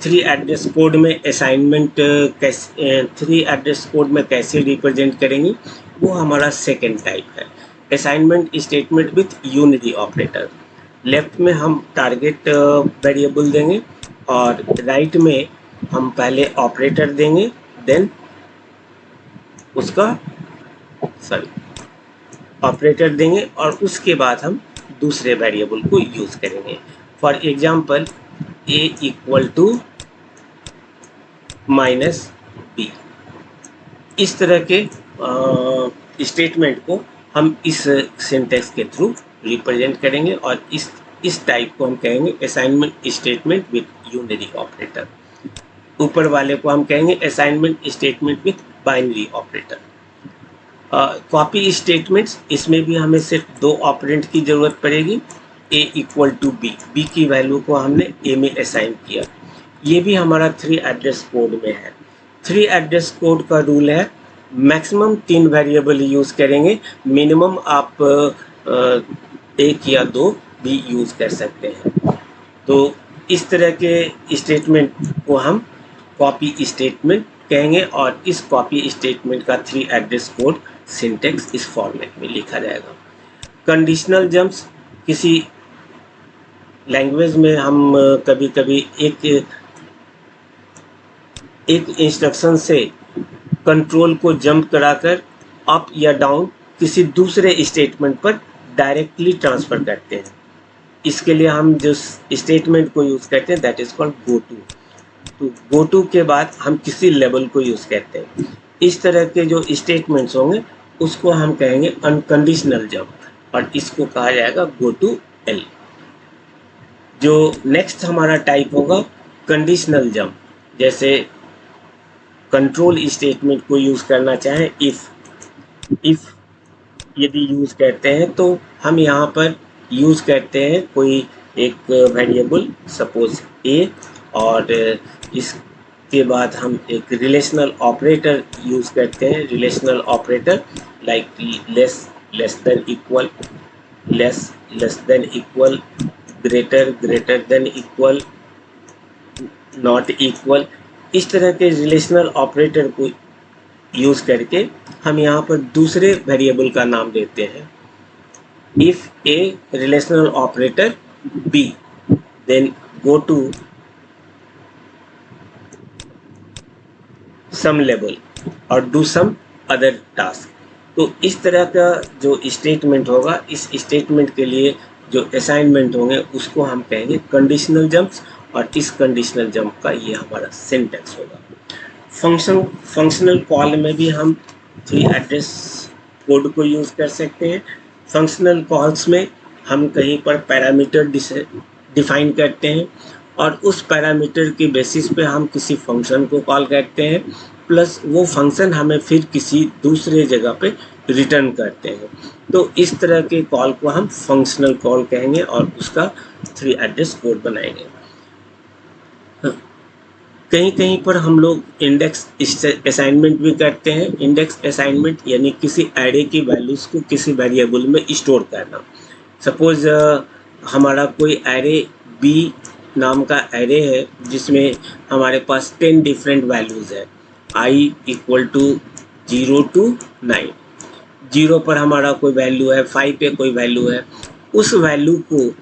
3 एड्रेस कोड में असाइनमेंट कैसे 3 एड्रेस कोड में कैसे रिप्रेजेंट करेंगे वो हमारा सेकेंड टाइप है, assignment statement with unary operator. Left में हम टारगेट वेरिएबल देंगे और राइट में हम पहले ऑपरेटर देंगे, देन उसका ऑपरेटर देंगे और उसके बाद हम दूसरे वेरिएबल को यूज करेंगे। For example a equal to -b। इस तरह के स्टेटमेंट को हम इस सिंटेक्स के थ्रू रिप्रेजेंट करेंगे और इस इस टाइप को हम कहेंगे assignment statement with unary operator. ऊपर वाले को हम कहेंगे assignment statement with binary operator. Copy statements, इसमें भी हमें सिर्फ दो ऑपरेंट की जरूरत पड़ेगी, a equal to B, B की वैल्यू को हमने a में असाइन किया। ये भी हमारा 3 एड्रेस कोड में है। 3 एड्रेस कोड का रूल है मैक्सिमम 3 वेरिएबल यूज़ करेंगे, मिनिमम आप 1 या 2 भी यूज़ कर सकते हैं। तो इस तरह के स्टेटमेंट को हम कॉपी स्टेटमेंट कहेंगे और इस कॉपी स्टेटमेंट का 3 एड्रेस कोड सिंटेक्स इस फॉर्मेट में लिखा जाएगा। कंडीशनल जंप्स, किसी लैंग्वेज में हम कभी कभी एक इंस्ट्रक्शन से कंट्रोल को जंप कराकर अप या डाउन किसी दूसरे स्टेटमेंट पर डायरेक्टली ट्रांसफ़र करते हैं। इसके लिए हम जिस स्टेटमेंट को यूज़ करते हैं that is called go to. तो गो टू के बाद हम किसी लेवल को यूज़ करते हैं। इस तरह के जो स्टेटमेंट्स होंगे उसको हम कहेंगे अनकंडीशनल जंप और इसको कहा जाएगा गो टू एल। जो नेक्स्ट हमारा टाइप होगा कंडीशनल जंप, जैसे कंट्रोल स्टेटमेंट को यूज़ करना चाहें, इफ़ यदि यूज़ करते हैं तो हम यहाँ पर यूज़ करते हैं कोई एक वेरिएबल सपोज ए और इसके बाद हम एक रिलेशनल ऑपरेटर यूज़ करते हैं। Relational operator like less than equal, less than equal, greater than equal, not equal. इस तरह के रिलेशनल ऑपरेटर को यूज़ करके हम यहाँ पर दूसरे वेरिएबल का नाम देते हैं। If A relational operator B then go to some level और डू सम अदर टास्क। तो इस तरह का जो स्टेटमेंट होगा, इस स्टेटमेंट के लिए जो असाइनमेंट होंगे उसको हम कहेंगे कंडीशनल जंप्स और इस कंडीशनल जंप का ये हमारा सिंटैक्स होगा। फंक्शनल कॉल में भी हम 3 एड्रेस कोड को यूज़ कर सकते हैं। फंक्शनल कॉल्स में हम कहीं पर पैरामीटर डिफाइन करते हैं और उस पैरामीटर के बेसिस पे हम किसी फंक्शन को कॉल करते हैं, प्लस वो फंक्शन हमें फिर किसी दूसरे जगह पे रिटर्न करते हैं। तो इस तरह के कॉल को हम फंक्शनल कॉल कहेंगे और उसका 3 एड्रेस कोड बनाएंगे। कहीं कहीं पर हम लोग इंडेक्स असाइनमेंट भी करते हैं। इंडेक्स असाइनमेंट यानी किसी एरे की वैल्यूज़ को किसी वेरिएबल में स्टोर करना। सपोज हमारा कोई एरे बी नाम का एरे है जिसमें हमारे पास 10 डिफरेंट वैल्यूज़ है, i इक्वल टू 0 to 9। 0 पर हमारा कोई वैल्यू है, 5 पे कोई वैल्यू है, उस वैल्यू को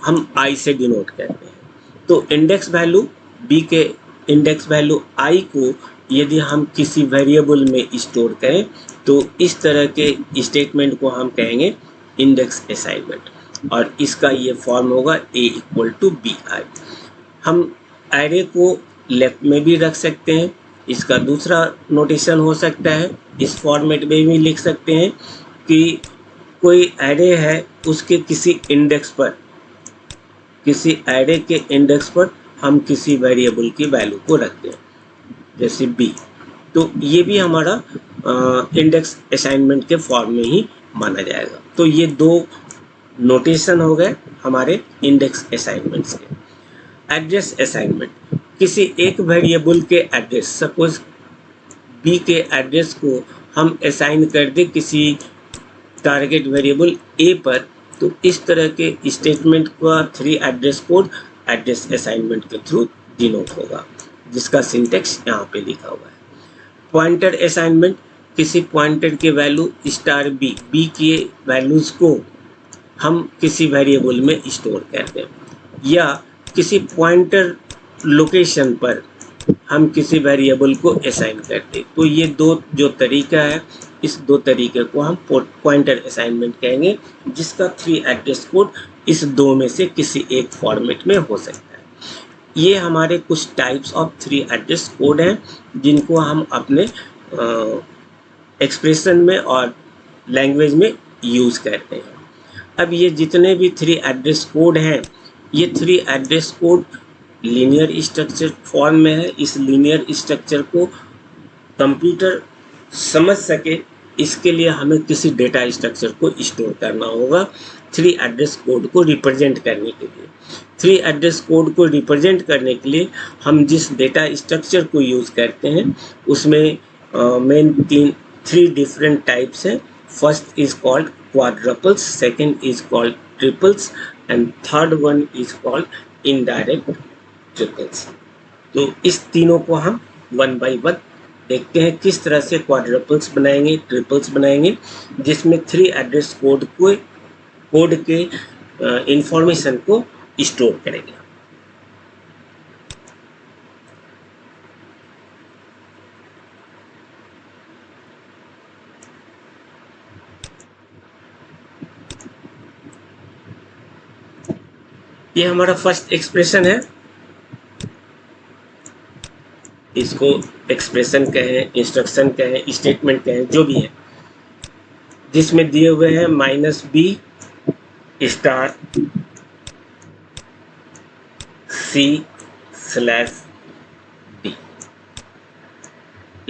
हम i से डिनोट करते हैं। तो इंडेक्स वैल्यू b के इंडेक्स वैल्यू i को यदि हम किसी वेरिएबल में स्टोर करें तो इस तरह के स्टेटमेंट को हम कहेंगे इंडेक्स असाइनमेंट और इसका ये फॉर्म होगा a equal to B I. हम एरे को लेफ्ट में भी रख सकते हैं। इसका दूसरा नोटेशन हो सकता है, इस फॉर्मेट में भी लिख सकते हैं कि कोई एरे है उसके किसी इंडेक्स पर, किसी एरे के इंडेक्स पर हम किसी वेरिएबल की वैल्यू को रखते हैं जैसे b। तो ये भी हमारा इंडेक्स असाइनमेंट के फॉर्म में ही माना जाएगा। तो ये दो नोटेशन हो गए हमारे इंडेक्स असाइनमेंट्स के। एड्रेस असाइनमेंट, किसी एक वेरिएबल के एड्रेस, सपोज b के एड्रेस को हम असाइन कर दें किसी टारगेट वेरिएबल a पर, तो इस तरह के स्टेटमेंट का 3 एड्रेस कोड एड्रेस असाइनमेंट के थ्रू डिनोट होगा, जिसका सिंटेक्स यहाँ पे लिखा हुआ है। पॉइंटर असाइनमेंट, किसी पॉइंटर के वैल्यू स्टार बी, बी के वैल्यूज़ को हम किसी वेरिएबल में स्टोर कर दें या किसी पॉइंटर लोकेशन पर हम किसी वेरिएबल को असाइन कर दें। तो ये दो जो तरीका है, इस दो तरीके को हम पॉइंटर असाइनमेंट कहेंगे, जिसका 3 एड्रेस कोड इस दो में से किसी एक फॉर्मेट में हो सकता है। ये हमारे कुछ टाइप्स ऑफ 3 एड्रेस कोड हैं जिनको हम अपने एक्सप्रेशन में और लैंग्वेज में यूज़ करते हैं। अब ये जितने भी 3 एड्रेस कोड हैं, ये 3 address code linear structure form में है। इस लीनियर स्ट्रक्चर को कंप्यूटर समझ सके, इसके लिए हमें किसी डेटा स्ट्रक्चर को स्टोर करना होगा 3 एड्रेस कोड को रिप्रेजेंट करने के लिए। 3 एड्रेस कोड को रिप्रेजेंट करने के लिए हम जिस डेटा स्ट्रक्चर को यूज़ करते हैं उसमें मेन 3 डिफरेंट टाइप्स हैं। First is called quadruples, second is called triples and third one is called indirect triples. तो इस तीनों को हम वन बाय वन देखते हैं किस तरह से क्वाड्रपल्स बनाएंगे, ट्रिपल्स बनाएंगे, जिसमें 3 एड्रेस कोड के इंफॉर्मेशन को स्टोर करेंगे। ये हमारा फर्स्ट एक्सप्रेशन है, इसको एक्सप्रेशन कहें, इंस्ट्रक्शन कहें, स्टेटमेंट कहें, जो भी है, जिसमें दिए हुए हैं -b स्टार c/d।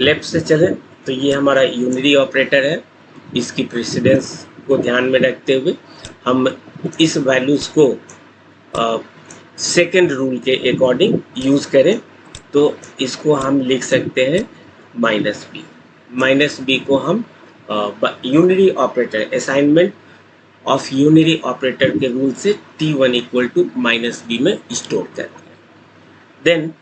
लेफ्ट से चलें तो ये हमारा यूनरी ऑपरेटर है। इसकी प्रेसिडेंस को ध्यान में रखते हुए हम इस वैल्यूज़ को सेकेंड रूल के अकॉर्डिंग यूज़ करें तो इसको हम लिख सकते हैं -b को हम unary operator, assignment of unary operator के रूल से t1 इक्वल टू -b में स्टोर करते हैं। देन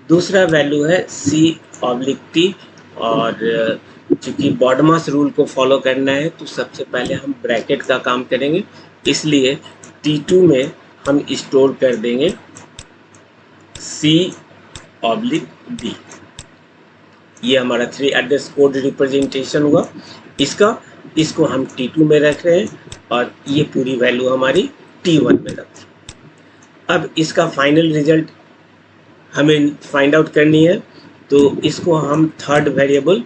दूसरा वैल्यू है c/t, और चूंकि बॉडमास रूल को फॉलो करना है तो सबसे पहले हम ब्रैकेट का काम करेंगे, इसलिए t2 में हम स्टोर कर देंगे c/d। ये हमारा 3 एड्रेस कोड रिप्रेजेंटेशन हुआ। इसको हम t2 में रख रहे हैं और ये पूरी वैल्यू हमारी t1 में रखी। अब इसका फाइनल रिजल्ट हमें फाइंड आउट करनी है, तो इसको हम third variable,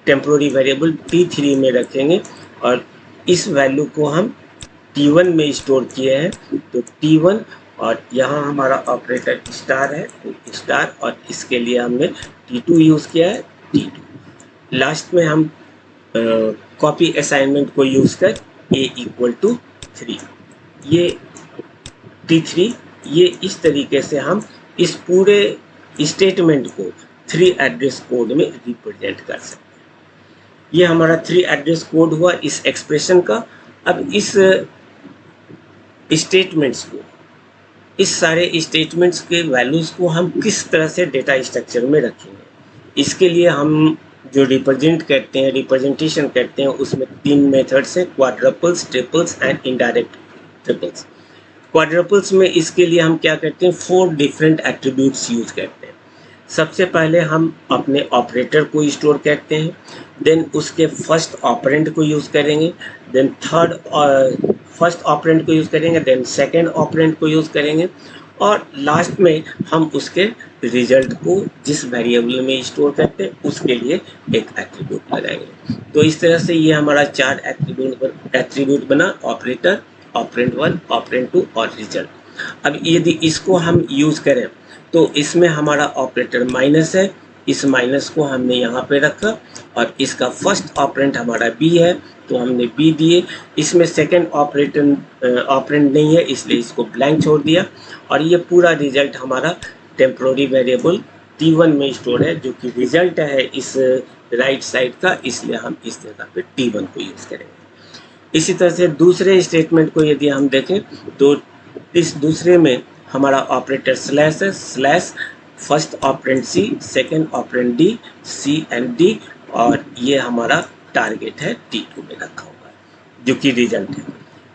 temporary variable t3 में रखेंगे और इस वैल्यू को हम t1 में स्टोर किए हैं, तो t1 और यहाँ हमारा ऑपरेटर स्टार है तो स्टार, और इसके लिए हमने t2 यूज़ किया है, t2। लास्ट में हम कॉपी असाइनमेंट को यूज़ कर a इक्वल टू 3, ये t3, ये इस तरीके से हम इस पूरे स्टेटमेंट को 3 एड्रेस कोड में रिप्रेजेंट कर सकते हैं। ये हमारा 3 एड्रेस कोड हुआ इस एक्सप्रेशन का। अब इस स्टेटमेंट्स को, इस सारे स्टेटमेंट्स के वैल्यूज़ को हम किस तरह से डेटा स्ट्रक्चर में रखेंगे, इसके लिए हम जो रिप्रेजेंटेशन करते हैं उसमें 3 मेथड्स हैं, क्वाड्रपल्स, ट्रिपल्स एंड इनडायरेक्ट ट्रिपल्स। क्वाड्रपल्स में इसके लिए हम क्या करते हैं, 4 डिफरेंट एट्रीब्यूट्स यूज़ करते हैं। सबसे पहले हम अपने ऑपरेटर को स्टोर करते हैं, देन उसके फर्स्ट ऑपरेंड को यूज़ करेंगे, देन फर्स्ट ऑपरेंड को यूज़ करेंगे, देन सेकेंड ऑपरेंड को यूज़ करेंगे, और लास्ट में हम उसके रिजल्ट को जिस वेरिएबल में स्टोर करते हैं उसके लिए एक एट्रीब्यूट लगाएंगे। तो इस तरह से ये हमारा 4 एट्रीब्यूट बना, ऑपरेटर, ऑपरेंड 1, ऑपरेंड 2 और रिजल्ट। अब यदि इसको हम यूज़ करें तो इसमें हमारा ऑपरेटर माइनस है, इस माइनस को हमने यहाँ पे रखा, और इसका फर्स्ट ऑपरेंड हमारा b है तो हमने b दिए। इसमें सेकंड ऑपरेंड नहीं है इसलिए इसको ब्लैंक छोड़ दिया, और ये पूरा रिजल्ट हमारा टेम्पोररी वेरिएबल t1 में स्टोर है, जो कि रिजल्ट है इस राइट साइड का, इसलिए हम इस जगह पे t1 को यूज़ करेंगे। इसी तरह से दूसरे स्टेटमेंट को यदि हम देखें तो इस दूसरे में हमारा ऑपरेटर स्लैश है, slash first operand c, second operand d, c and d, और ये हमारा टारगेट है t2 में रखा हुआ है जो कि रिजल्ट है।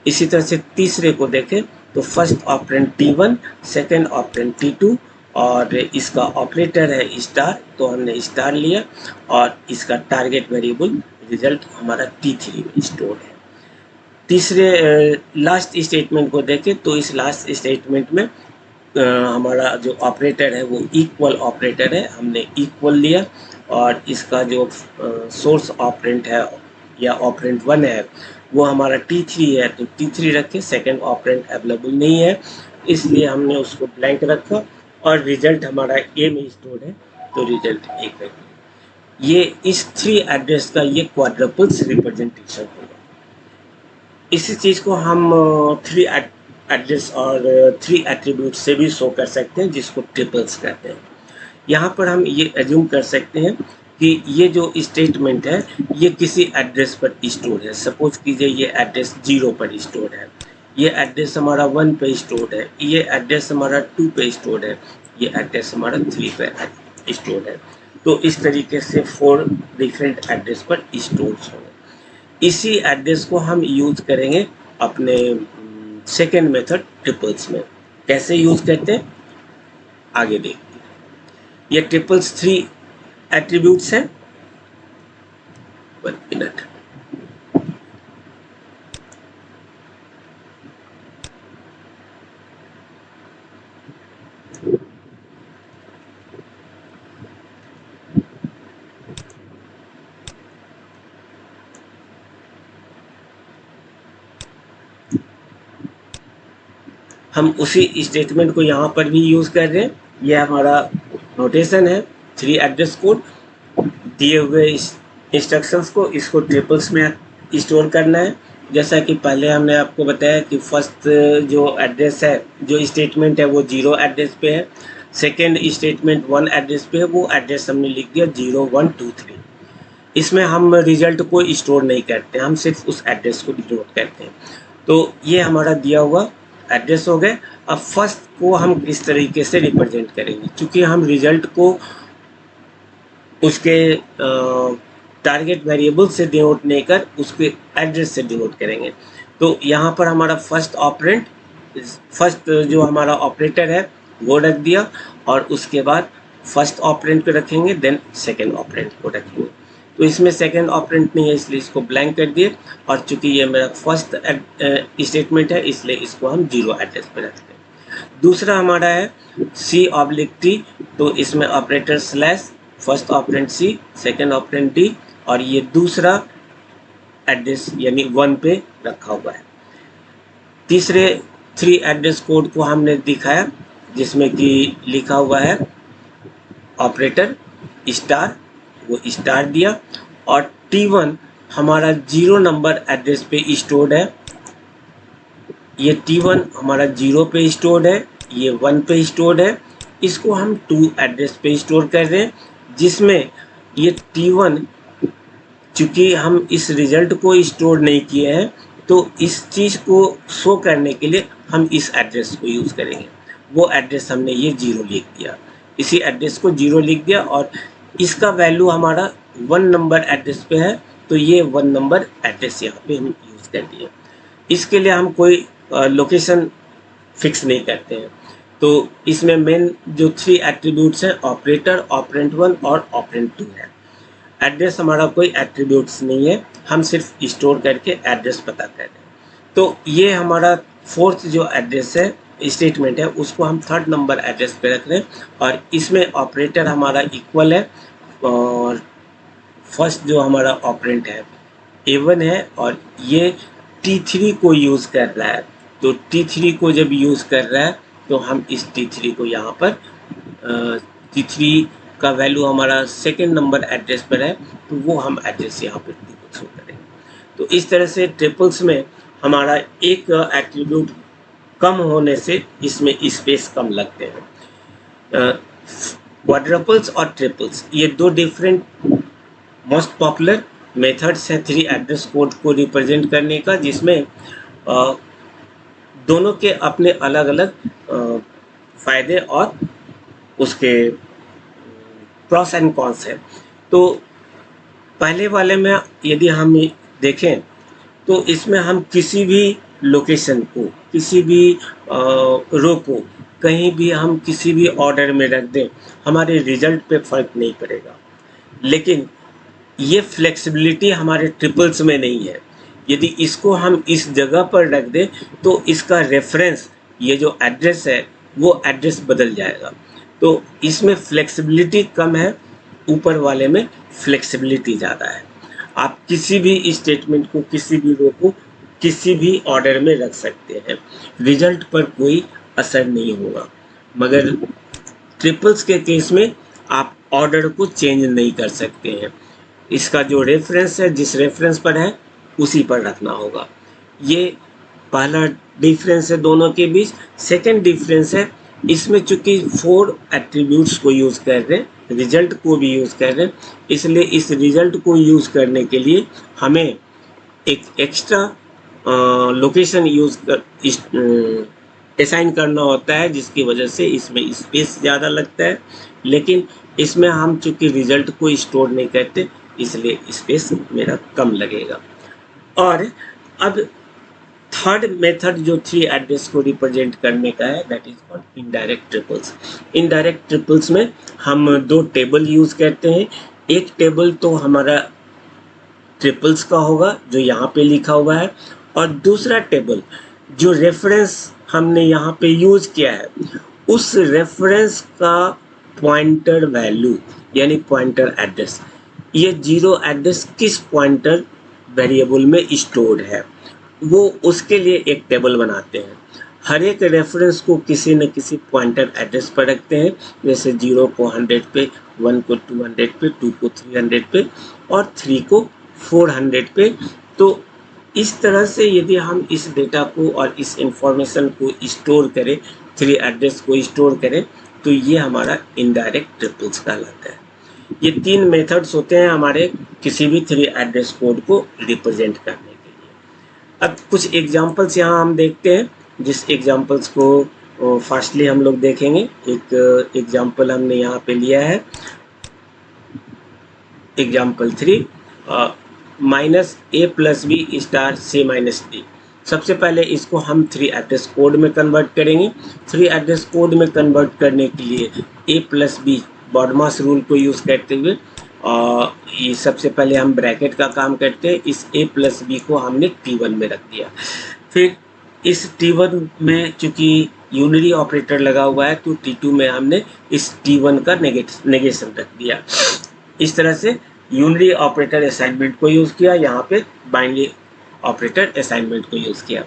इसी तरह से तीसरे को देखें तो first operand t1, second operand t2, और इसका ऑपरेटर है स्टार तो हमने स्टार लिया, और इसका टारगेट वेरिएबल रिजल्ट हमारा t3 में स्टोर है। तीसरे लास्ट स्टेटमेंट को देखें तो इस लास्ट स्टेटमेंट में हमारा जो ऑपरेटर है वो इक्वल ऑपरेटर है, हमने इक्वल लिया, और इसका जो सोर्स ऑपरेंड है या ऑपरेंड 1 है वो हमारा T3 है, तो T3 रखे, सेकेंड ऑपरेंड अवेलेबल नहीं है इसलिए हमने उसको ब्लैंक रखा, और रिजल्ट हमारा ए में स्टोर है तो रिजल्ट ए कर दिया। ये इस 3 एड्रेस का ये क्वाड्रपल्स रिप्रेजेंटेशन होगा। इसी चीज़ को हम 3 एड्रेस और 3 एट्रीब्यूट से भी शो कर सकते हैं, जिसको ट्रिपल्स कहते हैं। यहाँ पर हम ये एज्यूम कर सकते हैं कि ये जो स्टेटमेंट है ये किसी एड्रेस पर स्टोर है। सपोज कीजिए ये एड्रेस 0 पर स्टोर है, ये एड्रेस हमारा 1 पे स्टोर है, ये एड्रेस हमारा 2 पे स्टोर है, ये एड्रेस हमारा 3 पे स्टोर है। तो इस तरीके से 4 डिफरेंट एड्रेस पर स्टोर होंगे। इसी एड्रेस को हम यूज करेंगे अपने सेकेंड मेथड ट्रिपल्स में। कैसे यूज करते हैं आगे देखते हैं। ये ट्रिपल्स 3 एट्रीब्यूट्स हैं। 1 मिनट। हम उसी स्टेटमेंट को यहाँ पर भी यूज कर रहे हैं। यह हमारा नोटेशन है 3 एड्रेस कोड। दिए हुए इंस्ट्रक्शंस को इसको ट्रिपल्स में स्टोर करना है। जैसा कि पहले हमने आपको बताया कि फर्स्ट जो एड्रेस है, जो स्टेटमेंट है वो 0 एड्रेस पे है, सेकेंड स्टेटमेंट 1 एड्रेस पे है, वो एड्रेस हमने लिख दिया 0 1 2 3। इसमें हम रिजल्ट को स्टोर नहीं करते, हम सिर्फ उस एड्रेस को डिनोट करते हैं। तो ये हमारा दिया हुआ एड्रेस हो गए। अब फर्स्ट को हम किस तरीके से रिप्रेजेंट करेंगे, क्योंकि हम रिजल्ट को उसके टारगेट वेरिएबल से डिनोट नहीं कर उसके एड्रेस से डिनोट करेंगे। तो यहाँ पर हमारा फर्स्ट जो हमारा ऑपरेटर है वो रख दिया, और उसके बाद फर्स्ट ऑपरेंड को रखेंगे, देन सेकेंड ऑपरेंड को रखेंगे। तो इसमें सेकेंड ऑपरेंड नहीं है इसलिए इसको ब्लैंक कर दिए, और चूंकि ये मेरा फर्स्ट स्टेटमेंट है इसलिए इसको हम 0 एड्रेस पे रखते हैं। दूसरा हमारा है C/T, तो इसमें operator slash, first operand C, second operand D, और ये दूसरा एड्रेस यानी 1 पे रखा हुआ है। तीसरे 3 एड्रेस कोड को हमने दिखाया, जिसमें कि लिखा हुआ है ऑपरेटर स्टार, वो स्टार दिया, और T1 हमारा 0 नंबर एड्रेस पे स्टोर्ड है। ये T1 हमारा 0 पे स्टोर्ड है, ये 1 पे स्टोर्ड है। इसको हम 2 एड्रेस पे स्टोर कर रहे हैं, जिसमें ये T1 चूँकि हम इस रिजल्ट को स्टोर नहीं किए हैं, तो इस चीज़ को शो करने के लिए हम इस एड्रेस को यूज़ करेंगे। वो एड्रेस हमने ये 0 लिख दिया, इसी एड्रेस को 0 लिख दिया, और इसका वैल्यू हमारा 1 नंबर एड्रेस पे है, तो ये 1 नंबर एड्रेस यहाँ पे हम यूज़ कर दिए। इसके लिए हम कोई लोकेशन फिक्स नहीं करते हैं। तो इसमें मेन जो 3 एट्रीब्यूट्स हैं ऑपरेटर, ऑपरेंड 1 और ऑपरेंड 2 है। एड्रेस हमारा कोई एट्रीब्यूट्स नहीं है, हम सिर्फ स्टोर करके एड्रेस पता कर रहे हैं। तो ये हमारा फोर्थ जो एड्रेस है स्टेटमेंट है, उसको हम 3rd नंबर एड्रेस पे रख रहे हैं, और इसमें ऑपरेटर हमारा इक्वल है, और फर्स्ट जो हमारा ऑपरेंड है A1 है, और ये T3 को यूज़ कर रहा है। तो T3 को जब यूज़ कर रहा है तो हम इस T3 को यहाँ पर T3 का वैल्यू हमारा सेकेंड नंबर एड्रेस पर है, तो वो हम एड्रेस यहाँ पर शो करेंगे। तो इस तरह से ट्रिपल्स में हमारा एक एट्रीब्यूट कम होने से इसमें स्पेस कम लगते हैं। क्वाड्रपल्स और ट्रिपल्स ये 2 डिफरेंट मोस्ट पॉपुलर मेथड्स हैं 3 एड्रेस कोड को रिप्रेजेंट करने का, जिसमें दोनों के अपने अलग अलग फ़ायदे और उसके प्रॉस एंड कॉन्स हैं। तो पहले वाले में यदि हम देखें तो इसमें हम किसी भी लोकेशन को, किसी भी रो को कहीं भी हम किसी भी ऑर्डर में रख दें, हमारे रिजल्ट पे फ़र्क नहीं पड़ेगा। लेकिन ये फ्लेक्सिबिलिटी हमारे ट्रिपल्स में नहीं है। यदि इसको हम इस जगह पर रख दें तो इसका रेफरेंस, ये जो एड्रेस है वो एड्रेस बदल जाएगा। तो इसमें फ्लेक्सिबिलिटी कम है, ऊपर वाले में फ्लेक्सिबिलिटी ज़्यादा है। आप किसी भी स्टेटमेंट को, किसी भी रो को किसी भी ऑर्डर में रख सकते हैं, रिजल्ट पर कोई असर नहीं होगा। मगर ट्रिपल्स के केस में आप ऑर्डर को चेंज नहीं कर सकते हैं, इसका जो रेफरेंस है, जिस रेफरेंस पर है उसी पर रखना होगा। ये पहला डिफरेंस है दोनों के बीच। सेकंड डिफरेंस है, इसमें चूंकि 4 एट्रीब्यूट्स को यूज़ कर रहे हैं, रिजल्ट को भी यूज़ कर रहे हैं, इसलिए इस रिजल्ट को यूज़ करने के लिए हमें एक एक्स्ट्रा लोकेशन यूज़ कर असाइन करना होता है, जिसकी वजह से इसमें स्पेस ज़्यादा लगता है। लेकिन इसमें हम चूंकि रिजल्ट को स्टोर नहीं करते, इसलिए स्पेस मेरा कम लगेगा। और अब थर्ड मेथड जो 3 एड्रेस को रिप्रेजेंट करने का है, that is called indirect triples. Indirect triples में हम 2 टेबल यूज़ करते हैं। एक टेबल तो हमारा ट्रिपल्स का होगा जो यहाँ पे लिखा हुआ है, और दूसरा टेबल जो रेफरेंस हमने यहाँ पे यूज किया है, उस रेफरेंस का पॉइंटर वैल्यू यानी पॉइंटर एड्रेस, ये 0 एड्रेस किस पॉइंटर वेरिएबल में स्टोर्ड है, वो उसके लिए एक टेबल बनाते हैं। हर एक रेफरेंस को किसी न किसी पॉइंटर एड्रेस पर रखते हैं, जैसे 0 को 100 पे, 1 को 200 पे, 2 को 300 पे और 3 को 400 पे। तो इस तरह से यदि हम इस डेटा को और इस इंफॉर्मेशन को स्टोर करें, 3 एड्रेस को स्टोर करें, तो ये हमारा इनडायरेक्ट ट्रिपल्स कहलाता है। ये 3 मेथड्स होते हैं हमारे किसी भी 3 एड्रेस कोड को रिप्रेजेंट करने के लिए। अब कुछ एग्जांपल्स यहाँ हम देखते हैं, जिस एग्जांपल्स को फास्टली हम लोग देखेंगे। एक एग्जांपल हमने यहाँ पे लिया है, example 3, -a + b star c - d। सबसे पहले इसको हम 3 एड्रेस कोड में कन्वर्ट करेंगे। 3 एड्रेस कोड में कन्वर्ट करने के लिए a + b बॉडमास रूल को यूज़ करते हुए ये सबसे पहले हम ब्रैकेट का काम करते हैं। इस a + b को हमने T1 में रख दिया। फिर इस T1 में चूँकि यूनरी ऑपरेटर लगा हुआ है, तो T2 में हमने इस T1 का नेगेशन रख दिया। इस तरह से यूनरी ऑपरेटर असाइनमेंट को यूज़ किया, यहाँ पे बाइनरी ऑपरेटर असाइनमेंट को यूज़ किया।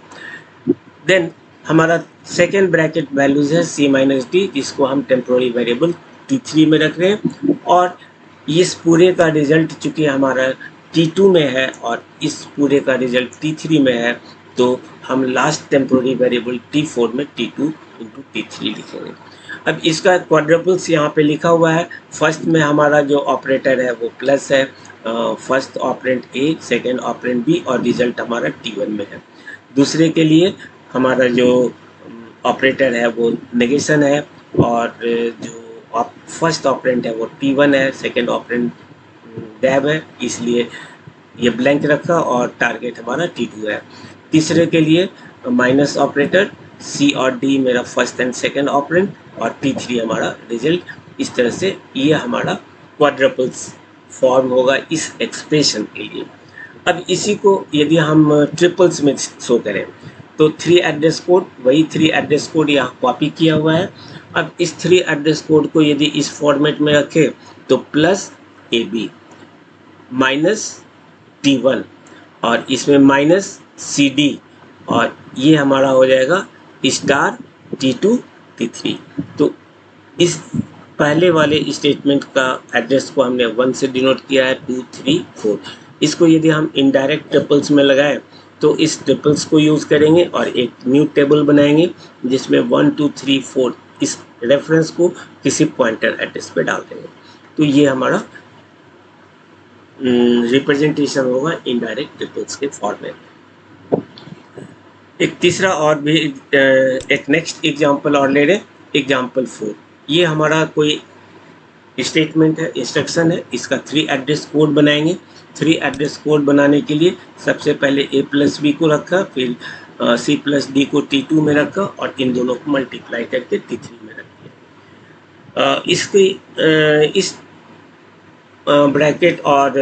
देन हमारा सेकेंड ब्रैकेट वैल्यूज है c - d, जिसको हम टेम्पोररी वेरिएबल T3 में रख रहे हैं। और इस पूरे का रिजल्ट चूँकि हमारा T2 में है और इस पूरे का रिजल्ट T3 में है, तो हम लास्ट टेम्पोररी वेरिएबल T4 में T2 × T3 लिखेंगे। अब इसका क्वाड्रपल्स यहाँ पे लिखा हुआ है। फर्स्ट में हमारा जो ऑपरेटर है वो प्लस है, first operand A, second operand B और रिजल्ट हमारा T1 में है। दूसरे के लिए हमारा जो ऑपरेटर है वो नेगेशन है, और जो फर्स्ट ऑपरेंड है वो T1 है, सेकेंड ऑपरेंड गैप है, इसलिए ये ब्लैंक रखा, और टारगेट हमारा T2 है। तीसरे के लिए माइनस ऑपरेटर, C और D मेरा फर्स्ट एंड सेकेंड ऑपरेंड, और T3 हमारा रिजल्ट। इस तरह से ये हमारा क्वाड्रपल्स फॉर्म होगा इस एक्सप्रेशन के लिए। अब इसी को यदि हम ट्रिपल्स में शो करें, तो 3 एड्रेस कोड, वही 3 एड्रेस कोड यहाँ कॉपी किया हुआ है। अब इस 3 एड्रेस कोड को यदि इस फॉर्मेट में रखें, तो +AB -T1 और इसमें -CD, और ये हमारा हो जाएगा स्टार T2 T3। तो इस पहले वाले स्टेटमेंट का एड्रेस को हमने 1 से डिनोट किया है, 2, 3, 4। इसको यदि हम इनडायरेक्ट ट्रिपल्स में लगाएं, तो इस ट्रिपल्स को यूज़ करेंगे और एक न्यू टेबल बनाएंगे, जिसमें 1, 2, 3, 4 इस रेफरेंस को किसी पॉइंटर एड्रेस पे डाल देंगे। तो ये हमारा रिप्रेजेंटेशन होगा इनडायरेक्ट ट्रिपल्स के फॉर्म में। एक तीसरा और भी एक नेक्स्ट एग्जांपल और ले रहे, एग्जांपल 4। ये हमारा कोई स्टेटमेंट है, इंस्ट्रक्शन है, इसका 3 एड्रेस कोड बनाएंगे। 3 एड्रेस कोड बनाने के लिए सबसे पहले a + b को रखा, फिर c + d को T2 में रखा, और इन दोनों को मल्टीप्लाई करके T3 में रख दिया। इस ब्रैकेट और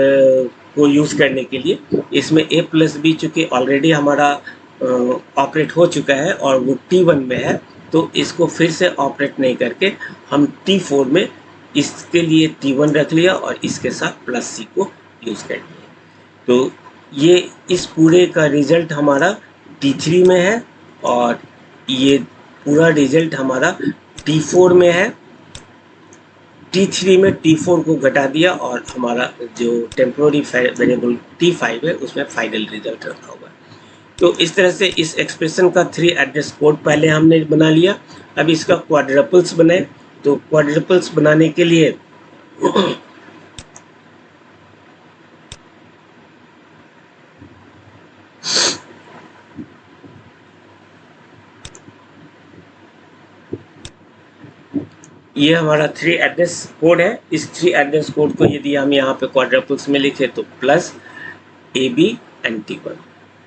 को यूज़ करने के लिए इसमें a + b चूँकि ऑलरेडी हमारा ऑपरेट हो चुका है और वो T1 में है, तो इसको फिर से ऑपरेट नहीं करके हम T4 में इसके लिए T1 रख लिया और इसके साथ +c को यूज़ कर लिया। तो ये इस पूरे का रिजल्ट हमारा T3 में है और ये पूरा रिजल्ट हमारा T4 में है। T3 में T4 को घटा दिया और हमारा जो टेम्पोररी वेरिएबल T5 है उसमें फाइनल रिजल्ट रखा हुआ है। तो इस तरह से इस एक्सप्रेशन का 3 एड्रेस कोड पहले हमने बना लिया। अब इसका क्वाड्रपल्स बनाए। तो क्वाड्रपल्स बनाने के लिए ये हमारा 3 एड्रेस कोड है। इस 3 एड्रेस कोड को यदि हम यहाँ पे क्वाड्रपल्स में लिखे तो plus AB and T1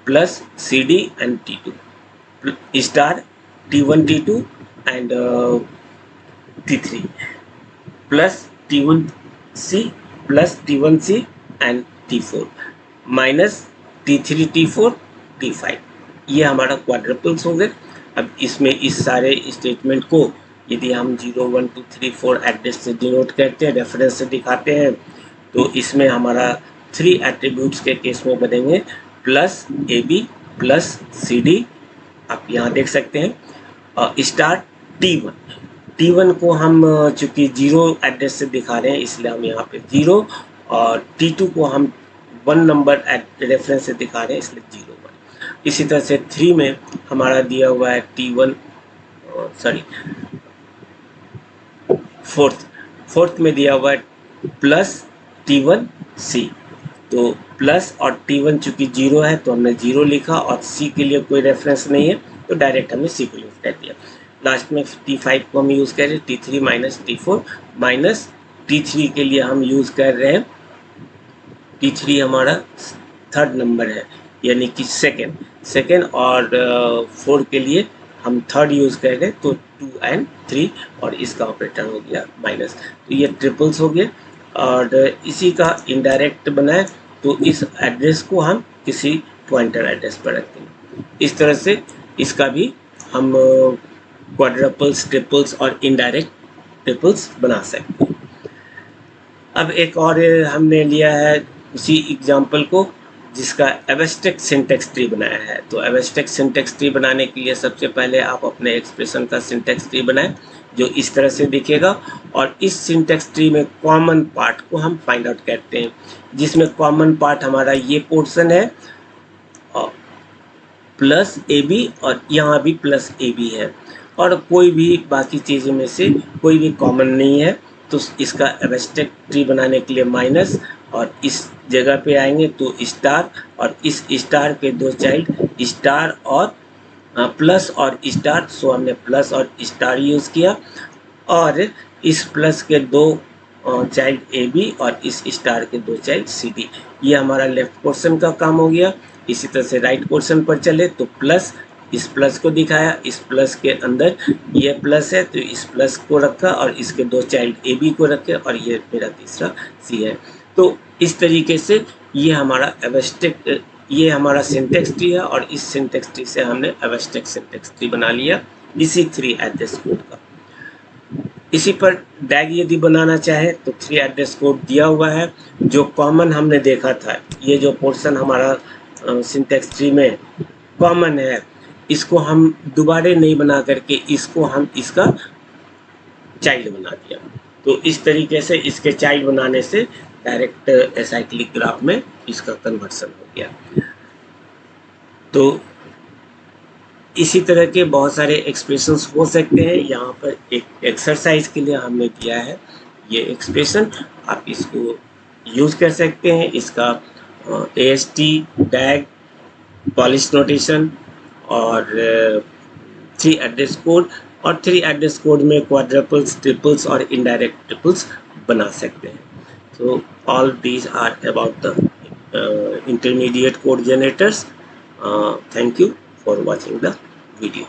plus CD and T2 star T1 T2 and T3 plus T1C plus T1C and T4 minus T3 T4 T5। ये हमारा क्वाड्रपल्स हो गए। अब इसमें इस सारे स्टेटमेंट को यदि हम 0 1 2 3 4 एड्रेस से डिनोट करते हैं, रेफरेंस से दिखाते हैं, तो इसमें हमारा 3 एट्रीब्यूट्स के केस में बनेंगे प्लस AB प्लस CD, आप यहाँ देख सकते हैं, स्टार T1 को हम चूंकि 0 एड्रेस से दिखा रहे हैं इसलिए हम यहाँ पे 0, और T2 को हम 1 नंबर रेफरेंस से दिखा रहे हैं इसलिए 0 1। इसी तरह से 3 में हमारा दिया हुआ है T1 सॉरी फोर्थ में दिया हुआ है प्लस T1C। तो प्लस और T1 चूंकि 0 है तो हमने 0 लिखा और C के लिए कोई रेफरेंस नहीं है तो डायरेक्ट हमने C को यूज कर दिया। लास्ट में T5 को हम यूज कर रहे हैं T3 minus T4 minus T3 के लिए हम यूज कर रहे हैं T3 हमारा 3rd नंबर है यानी कि सेकेंड और 4 के लिए हम 3rd यूज कर रहे हैं तो 2 एंड 3 और इसका ऑपरेटर हो गया माइनस। तो ये ट्रिपल्स हो गए और इसी का इनडायरेक्ट बनाए तो इस एड्रेस को हम किसी पॉइंटर एड्रेस पर रखते हैं। इस तरह से इसका भी हम क्वाड्रपल्स, ट्रिपल्स और इनडायरेक्ट ट्रिपल्स बना सकते हैं। अब एक और हमने लिया है उसी एग्जाम्पल को जिसका एब्स्ट्रैक्ट सिंटैक्स ट्री बनाया है। तो एब्स्ट्रैक्ट सिंटैक्स ट्री बनाने के लिए सबसे पहले आप अपने एक्सप्रेशन का सिंटैक्स ट्री बनाएं जो इस तरह से दिखेगा और इस सिंटैक्स ट्री में कॉमन पार्ट को हम फाइंड आउट करते हैं, जिसमें कॉमन पार्ट हमारा ये पोर्शन है और प्लस AB और यहाँ भी प्लस AB है और कोई भी बाकी चीज़ों में से कोई भी कॉमन नहीं है। तो इसका एब्स्ट्रैक्ट ट्री बनाने के लिए माइनस और इस जगह पे आएंगे तो स्टार और इस स्टार के दो चाइल्ड स्टार और प्लस और स्टार, सो हमने प्लस और स्टार यूज़ किया और इस प्लस के दो चाइल्ड AB और इस स्टार के दो चाइल्ड CD। ये हमारा लेफ्ट पोर्शन का काम हो गया। इसी तरह से राइट पोर्शन पर चले तो प्लस, इस प्लस को दिखाया, इस प्लस के अंदर ये प्लस है तो इस प्लस को रखा और इसके दो चाइल्ड AB को रखे और ये मेरा तीसरा C है। तो इस तरीके से ये हमारा एब्स्ट्रैक्ट, ये हमारा सिंटैक्स ट्री है और इस सिंटैक्स ट्री से हमने एब्स्ट्रैक्ट सिंटैक्स ट्री बना लिया इसी 3 एड्रेस कोड का। इसी पर डैग यदि बनाना चाहे तो 3 एड्रेस कोड दिया हुआ है जो कॉमन हमने देखा था। ये जो पोर्शन हमारा सिंटैक्स ट्री में कॉमन है इसको हम दोबारा नहीं बना करके इसको हम इसका चाइल्ड बना दिया। तो इस तरीके से इसके चाइल्ड बनाने से डायरेक्ट एसाइक्लिक ग्राफ में इसका कन्वर्सन हो गया। तो इसी तरह के बहुत सारे एक्सप्रेशंस हो सकते हैं। यहाँ पर एक एक्सरसाइज के लिए हमने दिया है ये एक्सप्रेशन, आप इसको यूज़ कर सकते हैं। इसका AST, डैग, पॉलिश नोटेशन और 3 एड्रेस कोड और 3 एड्रेस कोड में क्वाड्रपल्स, ट्रिपल्स और इनडायरेक्ट ट्रिपल्स बना सकते हैं। So all these are about the intermediate code generators. Thank you for watching the video.